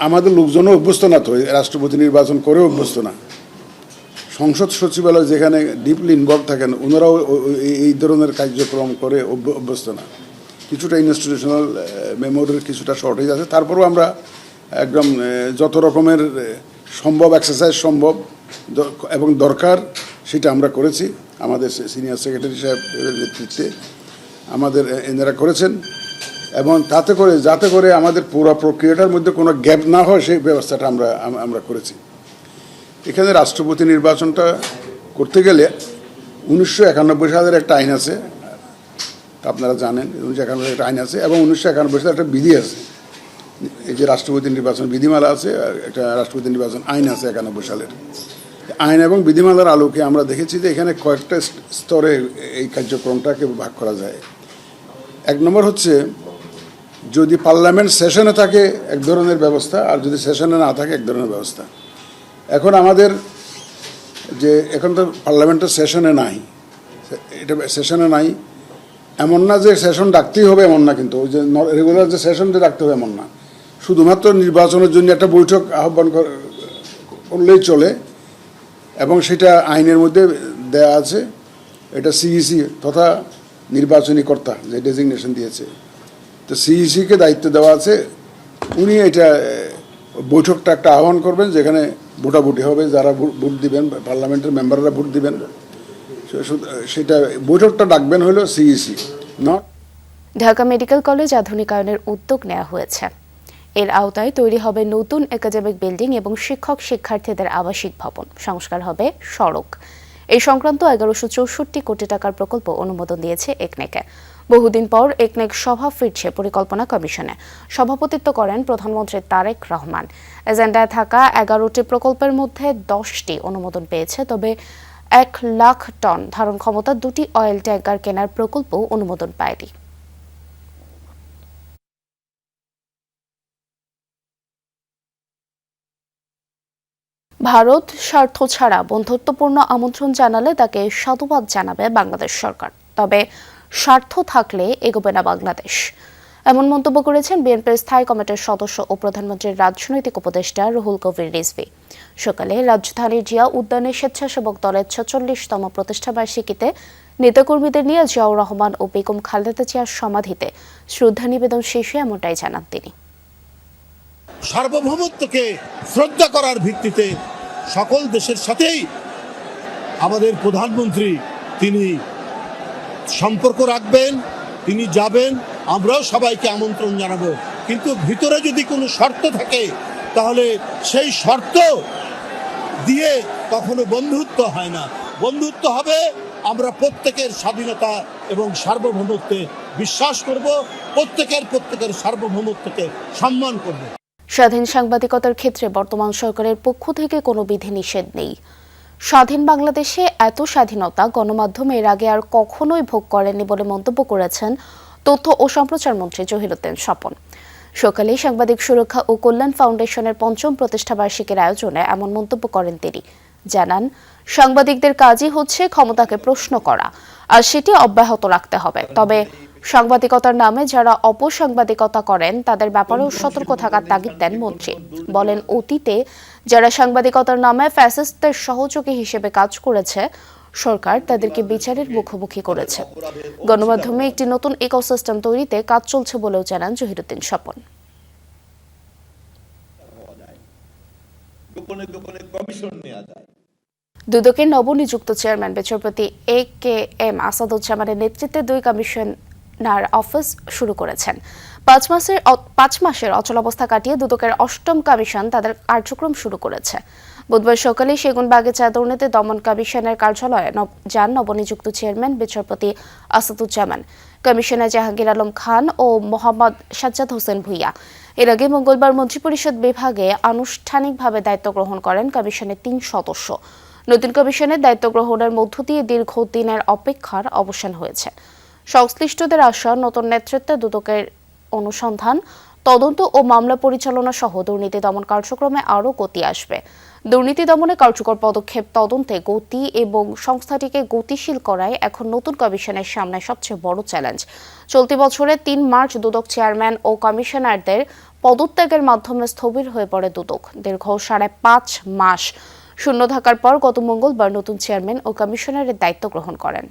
আমাদের লোকজনও অভ্যস্ত না তো রাষ্ট্রপতি নির্বাচন করেও অভ্যস্ত না। সংসদ সচিবালয় যেখানে ডিপলি ইনভলভ থাকেন ওনারাও এই ধরনের কার্যক্রম করে অভ্যস্ত না। কিছুটা ইনস্টিটিউশনাল মেমোরির কিছুটা শর্টেজ আছে, তারপরেও আমরা একদম যত রকমের সম্ভব এক্সারসাইজ সম্ভব এবং দরকার সেটা আমরা করেছি। আমাদের সিনিয়র সেক্রেটারি সাহেবের নেতৃত্বে আমাদের এনারা করেছেন এবং যাতে করে আমাদের পুরো প্রক্রিয়াটার মধ্যে কোনো গ্যাপ না হয় সেই ব্যবস্থাটা আমরা করেছি। এখানে রাষ্ট্রপতি নির্বাচনটা করতে গেলে 1991 সালের একটা আইন আছে, আপনারা জানেন 1991 একটা আইন আছে এবং 1991 সালে একটা বিধি আছে। এই যে রাষ্ট্রপতি নির্বাচন বিধিমালা আছে, একটা রাষ্ট্রপতি নির্বাচন আইন আছে 91 সালের। আইন এবং বিধিমালার আলোকে আমরা দেখেছি যে এখানে কয়েকটা স্তরে এই কার্যক্রমটাকে ভাগ করা যায়। এক নম্বর হচ্ছে যদি পার্লামেন্ট সেশনে থাকে এক ধরনের ব্যবস্থা, আর যদি সেশনে না থাকে এক ধরনের ব্যবস্থা। এখন আমাদের এখন তো পার্লামেন্টের সেশনে নাই, এটা সেশনে নাই এমন না যে সেশন ডাকতেই হবে এমন না, কিন্তু ওই যে রেগুলার যে সেশনটা ডাকতে হবে এমন না, শুধুমাত্র নির্বাচনের জন্য একটা বৈঠক আহ্বান করলেই চলে এবং সেটা আইনের মধ্যে দেয়া আছে। এটা সিইসি তথা নির্বাচনী কর্তা যে ডেজিগনেশন দিয়েছে, তো সিইসিকে দায়িত্ব দেওয়া আছে, উনি এটা বৈঠকটা একটা আহ্বান করবেন যেখানে ভোটাভুটি হবে, যারা ভোট দিবেন পার্লামেন্টের মেম্বাররা ভোট দিবেন, সেটা বৈঠকটা ডাকবেন হলো সিইসি। ঢাকা মেডিকেল কলেজ আধুনিকায়নের উদ্যোগ নেওয়া হয়েছে। এর আওতায় তৈরি হবে নতুন একাডেমিক বিল্ডিং এবং শিক্ষক শিক্ষার্থীদের আবাসিক ভবন, সংস্কার হবে সড়ক। এই সংক্রান্ত 1164 কোটি টাকার প্রকল্প অনুমোদন দিয়েছে একনেকে। বহুদিন পর একনেক সভা ফিরছে পরিকল্পনা কমিশনে। সভাপতিত্ব করেন প্রধানমন্ত্রী তারেক রহমান। এজেন্ডায় থাকা 11টি প্রকল্পের মধ্যে 10টি অনুমোদন পেয়েছে, তবে 1 লাখ টন ধারণ ক্ষমতা 2টি অয়েল ট্যাঙ্কার কেনার প্রকল্প অনুমোদন পায়নি। ভারত স্বার্থ ছাড়া বন্ধুত্বপূর্ণ আমন্ত্রণ জানালে তাকে সাধুবাদ জানাবে বাংলাদেশ সরকার, তবে স্বার্থ থাকলে এগোবে না বাংলাদেশ, এমন মন্তব্য করেছেন বিএনপির স্থায়ী কমিটির সদস্য ও প্রধানমন্ত্রীর রাজনৈতিক উপদেষ্টা রুহুল কবির রিজভী। সকালে রাজধানীর জিয়া উদ্যানে স্বেচ্ছাসেবক দলের 46তম প্রতিষ্ঠাবার্ষিকীতে নেতাকর্মীদের নিয়ে জিয়াউর রহমান ও বেগম খালেদা জিয়ার সমাধিতে শ্রদ্ধা নিবেদন শেষে এমনটাই জানান তিনি। সার্বভৌমত্বকে শ্রদ্ধা করার ভিত্তিতে সকল দেশের সাথেই আমাদের প্রধানমন্ত্রী তিনি সম্পর্ক রাখবেন, তিনি যাবেন, আমরাও সবাইকে আমন্ত্রণ জানাবো। কিন্তু ভিতরে যদি কোনো শর্ত থাকে তাহলে সেই শর্ত দিয়ে কখনো বন্ধুত্ব হয় না। বন্ধুত্ব হবে আমরা প্রত্যেকের স্বাধীনতা এবং সার্বভৌমত্বে বিশ্বাস করব, প্রত্যেকের সার্বভৌমত্বকে সম্মান করব। স্বাধীন সাংবাদিকতার ক্ষেত্রে বর্তমান সরকারের পক্ষ থেকে কোনো বিধিনিষেধ নেই। স্বাধীন বাংলাদেশে এত স্বাধীনতা গণমাধ্যম এর আগে আর কখনোই ভোগ করেনি বলে মন্তব্য করেছেন তথ্য ও সম্প্রচার মন্ত্রী জহিরুদ্দিন স্বপন। সকালে সাংবাদিক সুরক্ষা ও কল্যাণ ফাউন্ডেশনের 5ম প্রতিষ্ঠাবার্ষিকীর আয়োজনে এমন মন্তব্য করেন তিনি। জানান, সাংবাদিকদের কাজই হচ্ছে ক্ষমতাকে প্রশ্ন করা, আর সেটি অব্যাহত রাখতে হবে। তবে সাংবাদিকতার নামে যারা অপসাংবাদিকতা করেন তাদের ব্যাপারেও সতর্ক থাকার তাগিদ দেন মন্ত্রী। বলেন, অতীতে যারা সাংবাদিকতার নামে ফ্যাসিস্টদের সহযোগী হিসেবে কাজ করেছে সরকার তাদেরকে বিচারের মুখোমুখি করেছে। গণমাধ্যমে একটি নতুন ইকোসিস্টেম তৈরিতে কাজ চলছে বলেও জানান জহিরুদ্দিন স্বপন। দুদকের নবনিযুক্ত চেয়ারম্যান বিচারপতি AKM আসাদুজ্জামানের নেতৃত্বে 2 কমিশনার অফিস শুরু করেছেন। 5 মাসের অচলাবস্থা কাটিয়ে দুদকের 8ম কমিশন তাদের কার্যক্রম শুরু করেছে। বুধবার সকালে সেগুনবাগিচা দুর্নীতি দমন কমিশনের কার্যালয়ে যান নবনিযুক্ত চেয়ারম্যান বিচারপতি আসাদুজ্জামান, কমিশনার জাহাঙ্গীর আলম খান ও মোহাম্মদ সাজ্জাদ হোসেন ভুইয়া। এর আগে মঙ্গলবার মন্ত্রিপরিষদ বিভাগে আনুষ্ঠানিকভাবে দায়িত্ব গ্রহণ করেন কমিশনের 3 সদস্য। নতুন কমিশনের দায়িত্ব গ্রহণের মধ্য দিয়ে দীর্ঘদিনের অপেক্ষার অবসান হয়েছে। সংশ্লিষ্টদের আশা, নতুন নেতৃত্বে দুদকের অনুসন্ধান, তদন্ত ও মামলা পরিচালনা সহ দুর্নীতি দমন কার্যক্রমে আরও গতি আসবে। দুর্নীতি দমনে কার্যকর পদক্ষেপ, তদন্তে গতি এবং সংস্থাটিকে গতিশীল করাই এখন নতুন কমিশনের সামনে সবচেয়ে বড় চ্যালেঞ্জ। চলতি বছরের 3 মার্চ দুদক চেয়ারম্যান ও কমিশনারদের পদত্যাগের মাধ্যমে স্থবির হয়ে পড়ে দুদক। দীর্ঘ 5.5 মাস শূন্য থাকার পর গত মঙ্গলবার নতুন চেয়ারম্যান ও কমিশনারের দায়িত্ব গ্রহণ করেন।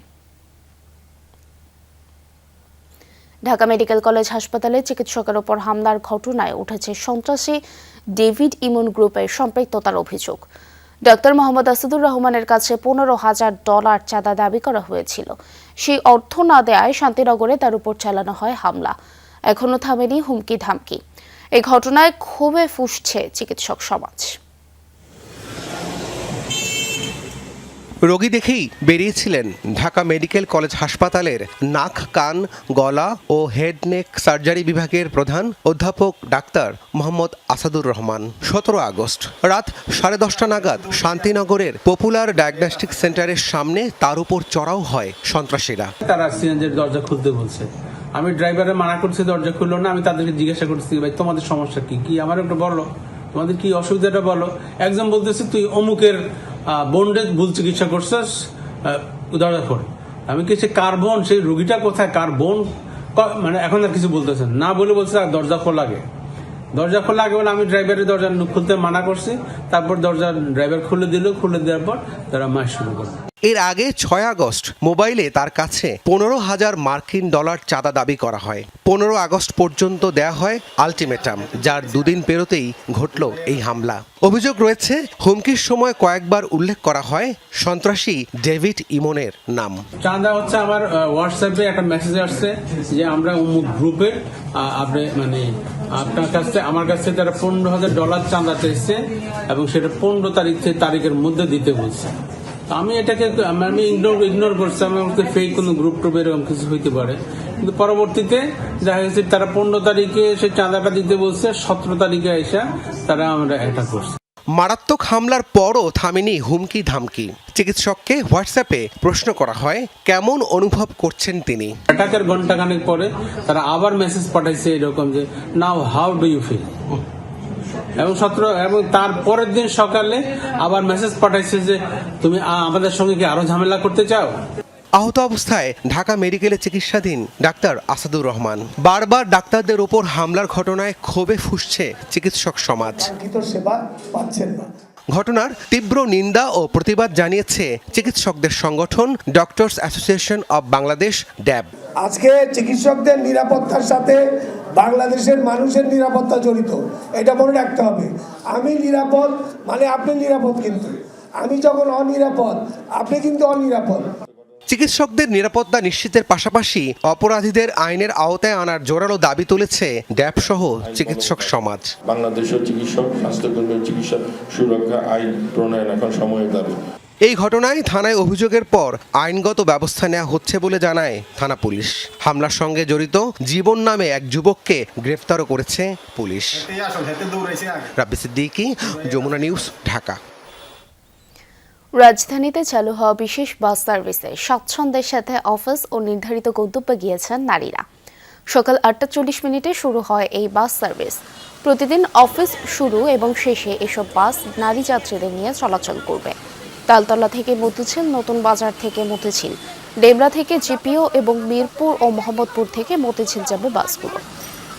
ঢাকা মেডিকেল কলেজ হাসপাতালে চিকিৎসকের ওপর হামলার ঘটনায় উঠেছে সন্ত্রাসী ডেভিড ইমন গ্রুপের সম্পৃক্ততার অভিযোগ। ডাক্তার মোহাম্মদ আসাদুর রহমানের কাছে $15,000 চাঁদা দাবি করা হয়েছিল। সেই অর্থ না দেয়ায় শান্তিনগরে তার উপর চালানো হয় হামলা। এখনো থামেনি হুমকি ধামকি। এই ঘটনায় ক্ষোভে ফুঁসছে চিকিৎসক সমাজ। রোগী দেখেই বেরিয়েছিলেন ঢাকা মেডিকেল কলেজ হাসপাতালের নাক, কান, গলা ও হেড নেক সার্জারি বিভাগের প্রধান অধ্যাপক ডাক্তার মোহাম্মদ আসাদুর রহমান। 17 আগস্ট রাত 10:30 নাগাদ শান্তিনগরের পপুলার ডায়াগনস্টিক সেন্টারের সামনে তার উপর চড়াও হয় সন্ত্রাসীরা। তারা সিএনজির দরজা খুলতে বলছে, আমি ড্রাইভারে মানা করছি, দরজা খুললো না। আমি তাদেরকে জিজ্ঞাসা করছি, ভাই তোমাদের সমস্যা কি আমার একটু বলো, তোমাদের কি অসুবিধাটা বলো। একজন বলতেছে, তুই অমুকের বোনডে ভুল চিকিৎসা করছিস, দরজা খোল। আমি কিছু কার বোন, সেই রুগীটা কোথায়, কার বোন, মানে এখন আর কিছু বলতেছেন না, বলে বলছে দরজা খোলা আগে বলে আমি ড্রাইভারের দরজা খুলতে মানা করছি। তারপর দরজা ড্রাইভার খুলে দেওয়ার পর তারা মার শুরু করলো। এর আগে 6 আগস্ট মোবাইলে তার কাছে $15,000 চাঁদা দাবি করা হয়। 15 আগস্ট পর্যন্ত দেয়া হয় আলটিমেটাম, যার 2 দিন পেরোতেই ঘটল এই হামলা। অভিযোগ রয়েছে, হুমকির সময় কয়েকবার উল্লেখ করা হয় সন্ত্রাসী ডেভিড ইমনের নাম। চাঁদা হচ্ছে আমার হোয়াটসঅ্যাপে একটা মেসেজ আসছে যে আমরা অমুক গ্রুপের আপনি মানে আপনার কাছে আমার কাছে তারা $15,000 চাঁদা চেয়েছে এবং সেটা 15 তারিখের মধ্যে দিতে বলছে। আমি এটাকে আমি ইগনোর করছি, আমি ফেক কোনো গ্রুপ টুপ এরকম কিছু হইতে পারে। কিন্তু পরবর্তীতে দেখা গেছে তারা 15 তারিখে সে চাঁদাটা দিতে বলছে, 17 তারিখে এসে তারা আমরা অ্যাটাক করছে। মারাত্মক হামলার পরও থামেনি হুমকি ধামকি। চিকিৎসককে হোয়াটসঅ্যাপে প্রশ্ন করা হয় কেমন অনুভব করছেন তিনি। অ্যাটাকের ঘন্টাখানেক পরে তারা আবার মেসেজ পাঠাইছে এরকম যে নাও হাউ ডু ইউ ফিল, এবং তার পরের দিন সকালে আবার মেসেজ পাঠাইছে যে তুমি আমাদের সঙ্গে কি আরো ঝামেলা করতে চাও। আহত অবস্থায় ঢাকা মেডিকেলে চিকিৎসাধীন ডাক্তার আসাদুর রহমান। বারবার ডাক্তারদের ওপর হামলার ঘটনায় ক্ষোভে ফুঁসছে চিকিৎসক সমাজ। সেবা পাচ্ছেন না। ঘটনার তীব্র নিন্দা ও প্রতিবাদ জানিয়েছে চিকিৎসকদের সংগঠন ডক্টরস অ্যাসোসিয়েশন অব বাংলাদেশ, ড্যাব। আজকে চিকিৎসকদের নিরাপত্তার সাথে বাংলাদেশের মানুষের নিরাপত্তা জড়িত, এটা মনে রাখতে হবে। আমি নিরাপদ মানে আপনি নিরাপদ, কিন্তু আমি যখন অনিরাপদ আপনি কিন্তু অনিরাপদ। চিকিৎসকদের নিরাপত্তা নিশ্চিতের পাশাপাশি অপরাধীদের আইনের আওতায় আনার জোরালো দাবি তুলেছে ড্যাব সহ চিকিৎসক সমাজ। বাংলাদেশের চিকিৎসক, স্বাস্থ্যকর্মীর চিকিৎসা সুরক্ষা আইন প্রণয়ন এখন সময়ের দাবি। এই ঘটনায় থানায় অভিযোগের পর আইনগত ব্যবস্থা নেওয়া হচ্ছে বলে জানায় থানা পুলিশ। হামলার সঙ্গে জড়িত জীবন নামে এক যুবককে গ্রেফতারও করেছে পুলিশ। রাব্বি সিদ্দিকী, যমুনা নিউজ, ঢাকা। রাজধানীতে চালু হওয়া বিশেষ বাস সার্ভিসে স্বাচ্ছন্দ্যের সাথে অফিস ও নির্ধারিত গন্তব্যে গিয়েছেন নারীরা। সকাল 8:40 শুরু হয় এই বাস সার্ভিস। প্রতিদিন অফিস শুরু এবং শেষে এসব বাস নারী যাত্রীদের নিয়ে চলাচল করবে। তালতলা থেকে মতিঝিল, নতুন বাজার থেকে মতিঝিল, ডেমরা থেকে জিপিও এবং মিরপুর ও মোহাম্মদপুর থেকে মতিঝিল যাবে বাসগুলো।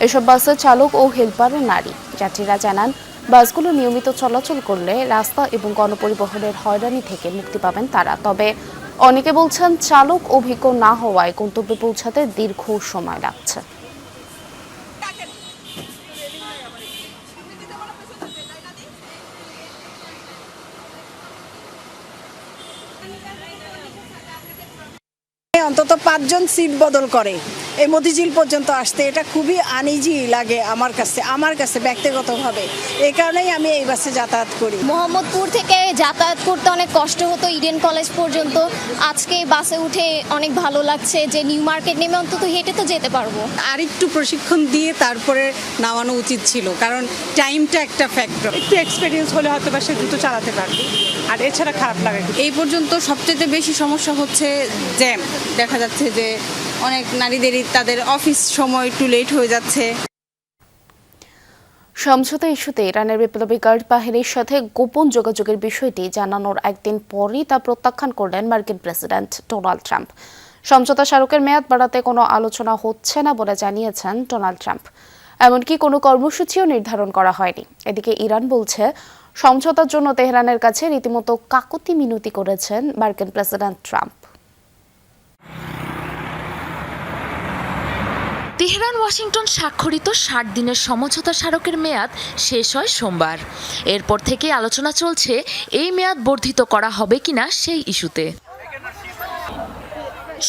এসব বাসের চালক ও হেলপারও নারী। যাত্রীরা জানান, বাসগুলো নিয়মিত চলাচল করলে রাস্তা এবং গণপরিবহনের হয়রানি থেকে মুক্তি পাবেন তারা। তবে অনেকে বলছেন, চালক অভিজ্ঞ না হওয়ায় গন্তব্যে পৌঁছাতে দীর্ঘ সময় লাগছে। অন্তত 5 জন সিট বদল করে এই মতিঝিল পর্যন্ত আসতে, এটা খুবই আনইজি লাগে আমার কাছে ব্যক্তিগতভাবে। এই কারণেই আমি এই বাসে যাতায়াত করি। মোহাম্মদপুর থেকে যাতায়াত করতে অনেক কষ্ট হতো ইডেন কলেজ পর্যন্ত। আজকে বাসে উঠে অনেক ভালো লাগছে যে নিউ মার্কেট নেমে অন্তত হেঁটে তো যেতে পারবো। আর একটু প্রশিক্ষণ দিয়ে তারপরে নামানো উচিত ছিল, কারণ টাইমটা একটা ফ্যাক্টর। একটু এক্সপিরিয়েন্স হলে হয়তো বা সে দ্রুত চালাতে পারবে, আর এছাড়া খারাপ লাগে। এই পর্যন্ত সবচেয়ে বেশি সমস্যা হচ্ছে জ্যাম। দেখা যাচ্ছে যে অনেক নারীদেরই তাদের অফিস সময় একটু লেট হয়ে যাচ্ছে। সমঝোতা ইস্যুতে ইরানের বিপ্লবী গার্ড বাহিনীর সাথে গোপন যোগাযোগের বিষয়টি জানানোর একদিন পরই তা প্রত্যাখ্যান করলেন মার্কিন প্রেসিডেন্ট ডোনাল্ড ট্রাম্প। সমঝোতা স্মারকের মেয়াদ বাড়াতে কোনো আলোচনা হচ্ছে না বলে জানিয়েছেন ডোনাল্ড ট্রাম্প। এমনকি কোনো কর্মসূচিও নির্ধারণ করা হয়নি। এদিকে ইরান বলছে, সমঝোতার জন্য তেহরানের কাছে রীতিমতো কাকুতি মিনতি করেছেন মার্কিন প্রেসিডেন্ট ট্রাম্প। তেহরান ওয়াশিংটন স্বাক্ষরিত 60 দিনের সমঝোতা স্মারকের মেয়াদ শেষ হয় সোমবার। এরপর থেকে আলোচনা চলছে এই মেয়াদ বর্ধিত করা হবে কিনা সেই ইস্যুতে।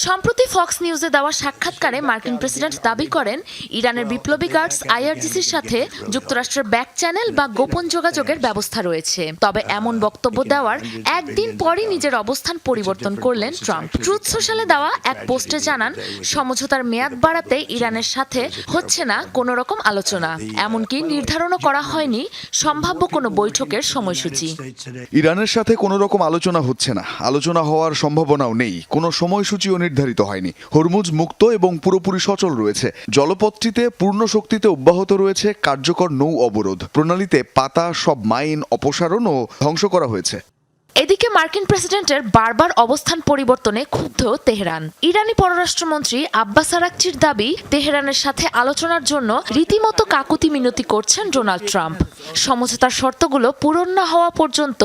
সম্প্রতি ফক্স নিউজে দেওয়া সাক্ষাৎকারে মার্কিন প্রেসিডেন্ট দাবি করেন ইরানের বিপ্লবী গার্ডস আইআরজিসির সাথে যুক্তরাষ্ট্রের ব্যাক চ্যানেল বা গোপন যোগাযোগের ব্যবস্থা রয়েছে। তবে এমন বক্তব্য দেওয়ার একদিন পরই নিজের অবস্থান পরিবর্তন করলেন ট্রাম্প। ট্রুথ সোশ্যালে দেওয়া এক পোস্টে জানান সমঝোতার মেয়াদ বাড়াতে ইরানের সাথে হচ্ছে না কোনো রকম আলোচনা, এমনকি নির্ধারণও করা হয়নি সম্ভাব্য কোনো বৈঠকের সময়সূচি। ইরানের সাথে কোনো রকম আলোচনা হচ্ছে না, আলোচনা হওয়ার সম্ভাবনাও নেই, কোনো সময়সূচিও নির্ধারিত হয়নি। হরমুজ মুক্ত এবং পুরোপুরি সচল রয়েছে। জলপথটিতে পূর্ণ শক্তিতে অব্যাহত রয়েছে কার্যকর নৌ অবরোধ। প্রণালীতে পাতা সব মাইন অপসারণ ও ধ্বংস করা হয়েছে। এদিকে মার্কিন প্রেসিডেন্টের বারবার অবস্থান পরিবর্তনে ক্ষুব্ধ তেহরান। ইরানি পররাষ্ট্রমন্ত্রী আব্বাস আরাকচির দাবি তেহরানের সাথে আলোচনার জন্য রীতিমতো কাকুতি মিনতি করছেন ডোনাল্ড ট্রাম্প। সমঝোতার শর্তগুলো পূরণ না হওয়া পর্যন্ত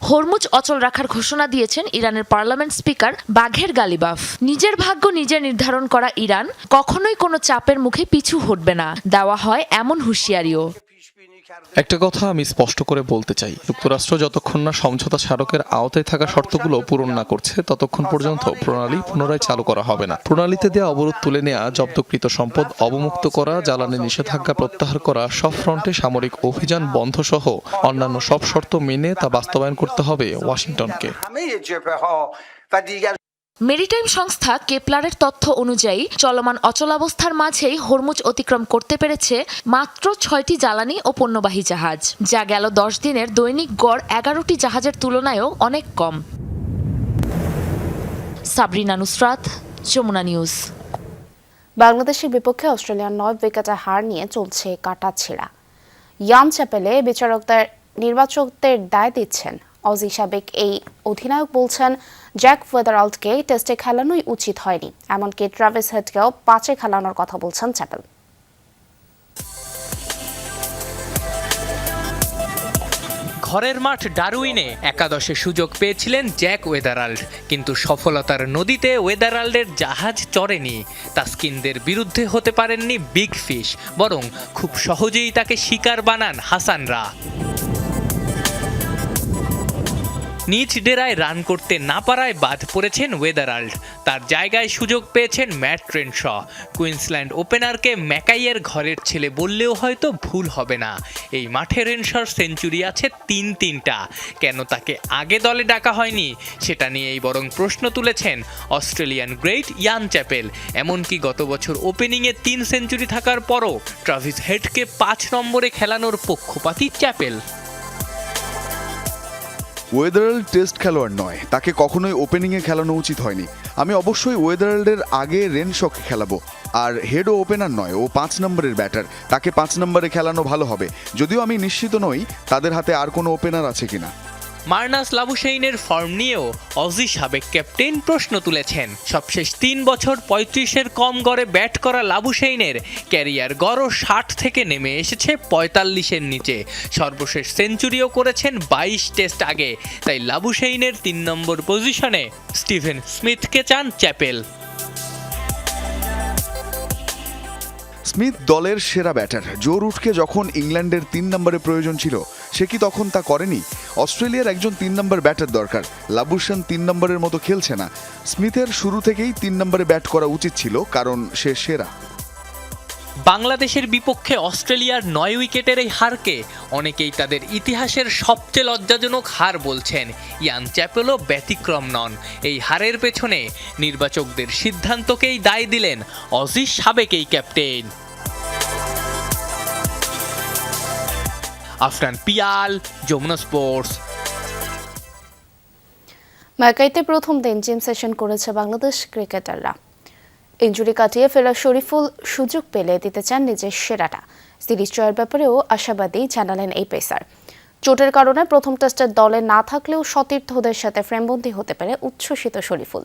হরমুজ অচল রাখার ঘোষণা দিয়েছেন ইরানের পার্লামেন্ট স্পিকার বাঘের গালিবাফ। নিজের ভাগ্য নিজে নির্ধারণ করা ইরান কখনোই কোনো চাপের মুখে পিছু হটবে না, দেওয়া হয় এমন হুঁশিয়ারিও। একটা কথা আমি স্পষ্ট করে বলতে চাই, যুক্তরাষ্ট্র যতক্ষণ না সমঝোতা স্মারকের আওতায় থাকা শর্তগুলো পূরণ না করছে ততক্ষণ পর্যন্ত প্রণালী পুনরায় চালু করা হবে না। প্রণালীতে দেওয়া অবরোধ তুলে নেওয়া, জব্দকৃত সম্পদ অবমুক্ত করা, জ্বালানি নিষেধাজ্ঞা প্রত্যাহার করা, সব ফ্রন্টে সামরিক অভিযান বন্ধ সহ অন্যান্য সব শর্ত মেনে তা বাস্তবায়ন করতে হবে ওয়াশিংটনকে। মেরিটাইম সংস্থা কেপলারের তথ্য অনুযায়ী চলমান অচলাবস্থার মাঝেই হরমুজ অতিক্রম করতে পেরেছে মাত্র 6টি জ্বালানি ও পণ্যবাহী জাহাজ, যা গেল 10 দিনের দৈনিক গড় 11টি জাহাজের তুলনায়ও অনেক কম। সাবরিনা নুসরাত, যমুনা নিউজ। বাংলাদেশের বিপক্ষে অস্ট্রেলিয়ার 9 উইকেটে হার নিয়ে চলছে কাটাছেঁড়া। ইয়ান চ্যাপেলে নির্বাচকদের দায় দিচ্ছেন অজি সাবেক এই অধিনায়ক। বলছেন জ্যাক ওয়েদারাল্ডকে টেস্টে খেলানোই উচিত হয়নি, এমনকি ট্রাভিস হেডকেও 5-এ খেলানোর কথা বলছেন চ্যাপেল। ঘরের মাঠ ডারউইনে একাদশে সুযোগ পেয়েছিলেন জ্যাক ওয়েদারাল্ড, কিন্তু সফলতার নদীতে ওয়েদারাল্ডের জাহাজ চড়েনি। তাসকিনদের বিরুদ্ধে হতে পারেননি বিগ ফিশ, বরং খুব সহজেই তাকে শিকার বানান হাসানরা। নিজ ডেরায় রান করতে না পারায় বাদ পড়েছেন ওয়েদারাল্ড। তার জায়গায় সুযোগ পেয়েছেন ম্যাট রেনশ। কুইন্সল্যান্ড ওপেনারকে ম্যাকাইয়ের ঘরের ছেলে বললেও হয়তো ভুল হবে না। এই মাঠে রেনশর সেঞ্চুরি আছে 3-3টা। কেন তাকে আগে দলে ডাকা হয়নি সেটা নিয়েই বরং প্রশ্ন তুলেছেন অস্ট্রেলিয়ান গ্রেট ইয়ান চ্যাপেল। এমনকি গত বছর ওপেনিংয়ে 3 সেঞ্চুরি থাকার পরও ট্রাভিস হেডকে 5 নম্বরে খেলানোর পক্ষপাতী চ্যাপেল। ওয়েদারাল্ড টেস্ট খেলোয়াড় নয়, তাকে কখনোই ওপেনিংয়ে খেলানো উচিত হয়নি। আমি অবশ্যই ওয়েদারাল্ডের আগে রেনশকে খেলাবো। আর হেডও ওপেনার নয়, ও 5 নম্বরের ব্যাটার, তাকে 5 নম্বরে খেলানো ভালো হবে। যদিও আমি নিশ্চিত নই তাদের হাতে আর কোনো ওপেনার আছে কিনা। মার্নাস লাবুশেইনের ফর্ম নিয়েও অজি সাবেক ক্যাপ্টেন প্রশ্ন তুলেছেন। সবশেষ 3 বছর 35-এর কম গড়ে ব্যাট করা লাবুশেইনের ক্যারিয়ার গড়ও 60 থেকে নেমে এসেছে 45-এর নিচে। সর্বশেষ সেঞ্চুরিও করেছেন 22 টেস্ট আগে। তাই লাবুশেইনের 3 নম্বর পজিশনে স্টিভেন স্মিথকে চান চ্যাপেল। স্মিথ দলের সেরা ব্যাটার। জো রুটকে যখন ইংল্যান্ডের 3 নম্বরে প্রয়োজন ছিল, সে কি তখন তা করেনি? অস্ট্রেলিয়ার একজন 3 নম্বর ব্যাটার দরকার। লাবুশেন 3 নম্বরের মতো খেলছে না। স্মিথের শুরু থেকেই 3 নম্বরে ব্যাট করা উচিত ছিল, কারণ সে সেরা। বাংলাদেশের বিপক্ষে অস্ট্রেলিয়ার 9 উইকেটের এই হারকে অনেকেই তাদের ইতিহাসের সবচেয়ে লজ্জাজনক হার বলছেন। ইয়ান চ্যাপেলও ব্যতিক্রম নন। এই হারের পেছনে নির্বাচকদের সিদ্ধান্তকেই দায় দিলেন অজি সাবেক এই ক্যাপ্টেন। আফরান পিয়াল, যমুনা স্পোর্টস। ম্যাকাইতে প্রথম দিন জিম সেশন করেছে বাংলাদেশ ক্রিকেটাররা। ইনজুরি কাটিয়ে ফেরা শরীফুল সুযোগ পেলে দিতে চান নিজের সেরাটা। সিরিজ জয়ের ব্যাপারেও আশাবাদী জানালেন এই পেসার। চোটের কারণে প্রথম টেস্টের দলে না থাকলেও সতীর্থদের সাথে ফ্রেমবন্দি হতে পেরে উচ্ছ্বসিত শরীফুল।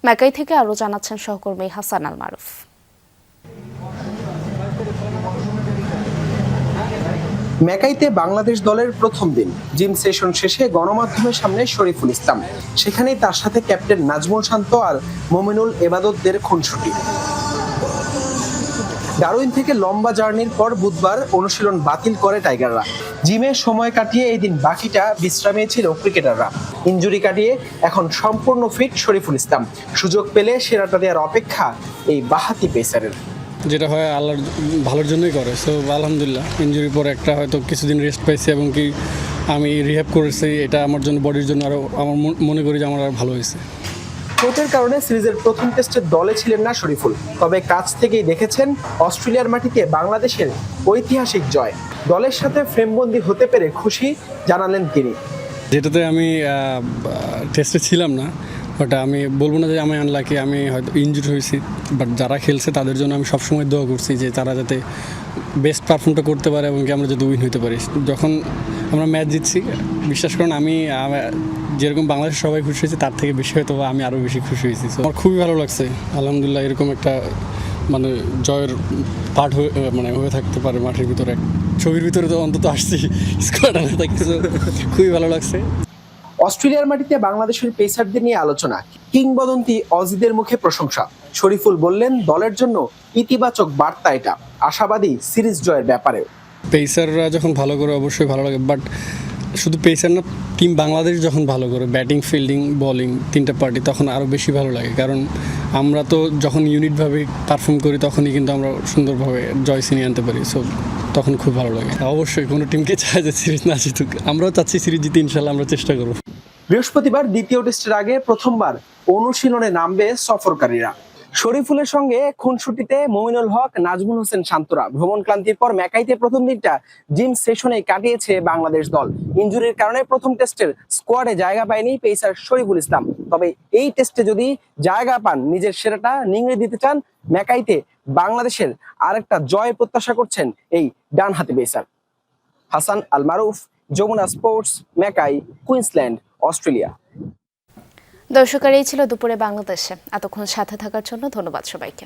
ম্যাকাই থেকে আরও জানাচ্ছেন সহকর্মী হাসান আল মারুফ। মেকাইতে বাংলাদেশ দলের প্রথম দিন জিম সেশন শেষে গণমাধ্যমের সামনে শরীফুল ইসলাম, সেখানেই তার সাথে ক্যাপ্টেন নাজমুল শান্ত আর মোমিনুল এবাদতদের খুনসুটি। ডারউইন থেকে লম্বা জার্নির পর বুধবার অনুশীলন বাতিল করে টাইগাররা। জিমে সময় কাটিয়ে এই দিন বাকিটা বিশ্রামে ছিল ক্রিকেটাররা। ইনজুরি কাটিয়ে এখন সম্পূর্ণ ফিট শরীফুল ইসলাম, সুযোগ পেলে সেরাটা দেওয়ার অপেক্ষা এই বাহাতি পেসারের। যেটা হয় আল্লাহর ভালোর জন্যই করে, সো আলহামদুলিল্লাহ ইনজুরির পর একটা হয়তো কিছুদিন রেস্ট পাইছি এবং কি আমি রিহ্যাব করেছি, এটা আমার জন্য বডির জন্য আরও আমার মনে করি যে আমার আরও ভালো হয়েছে। চোটের কারণে সিরিজের প্রথম টেস্টের দলে ছিলেন না শরীফুল, তবে কাছ থেকেই দেখেছেন অস্ট্রেলিয়ার মাটিতে বাংলাদেশের ঐতিহাসিক জয়। দলের সাথে ফ্রেমবন্দি হতে পেরে খুশি জানালেন তিনি। যেটাতে আমি টেস্টে ছিলাম না, বাট আমি বলবো না যে আমি আনলাকি, আমি হয়তো ইনজুরি হয়েছি, বাট যারা খেলছে তাদের জন্য আমি সবসময় দোয়া করছি যে তারা যাতে বেস্ট পারফর্মটা করতে পারে এবং কি আমরা যাতে উইন হতে পারি। যখন আমরা ম্যাচ জিতছি, বিশ্বাস করুন আমি যেরকম বাংলাদেশের সবাই খুশি হয়েছে তার থেকে বেশি হয়তো আমি আরও বেশি খুশি হয়েছি। আমার খুবই ভালো লাগছে, আলহামদুলিল্লাহ এরকম একটা মানে জয়ের পার্ট হয়ে থাকতে পারে মাঠের ভিতরে, ছবির ভিতরে তো অন্তত আসছি, স্কোয়াড আনা থাকতেছে, খুবই ভালো লাগছে। অস্ট্রেলিয়ার মাটিতে বাংলাদেশের পেসারদের নিয়ে আলোচনা, কিংবদন্তি অজিদের মুখে প্রশংসা। শরীফুল বললেন দলের জন্য ইতিবাচক বার্তা এটা, আশাবাদী সিরিজ জয়ের ব্যাপারে। পেসাররা যখন ভালো করে অবশ্যই ভালো লাগে, বাট শুধু পেসার না, টিম বাংলাদেশ যখন ভালো করে ব্যাটিং ফিল্ডিং বোলিং তিনটা পার্টি, তখন আরও বেশি ভালো লাগে, কারণ আমরা তো যখন ইউনিটভাবে পারফর্ম করি তখনই কিন্তু আমরা সুন্দরভাবে জয় ছিনিয়ে আনতে পারি, সো তখন খুব ভালো লাগে। অবশ্যই কোনো টিমকে চায় যে সিরিজ না জিতুক, আমরাও চাচ্ছি সিরিজ জিতে, ইনশাল্লাহ আমরা চেষ্টা করব। বৃহস্পতিবার দ্বিতীয় টেস্টের আগে প্রথমবার অনুশীলনে নামবে সফরকারীরা। শরীফুলের সঙ্গে খুনসুটিতে মমিনুল হক, নাজমুল হোসেন শান্তরা। ভ্রমণ ক্লান্তির পর মেকাইতে প্রথম দিনটা জিম সেশনে কাটিয়েছে বাংলাদেশ দল। ইনজুরির কারণে প্রথম টেস্টের স্কোয়াডে জায়গা পায়নি পেসার শরীফুল ইসলাম, তবে এই টেস্টে যদি জায়গা পান নিজের সেরাটা নিংড়ে দিতে চান মেকাইতে বাংলাদেশের আরেকটা জয় প্রত্যাশা করছেন এই ডানহাতি পেসার। হাসান আল মারুফ, যমুনা স্পোর্টস, মেকাই, কুইন্সল্যান্ড, অস্ট্রেলিয়া। দর্শক, এই ছিল দুপুরে বাংলাদেশে। এতক্ষণ সাথে থাকার জন্য ধন্যবাদ সবাইকে।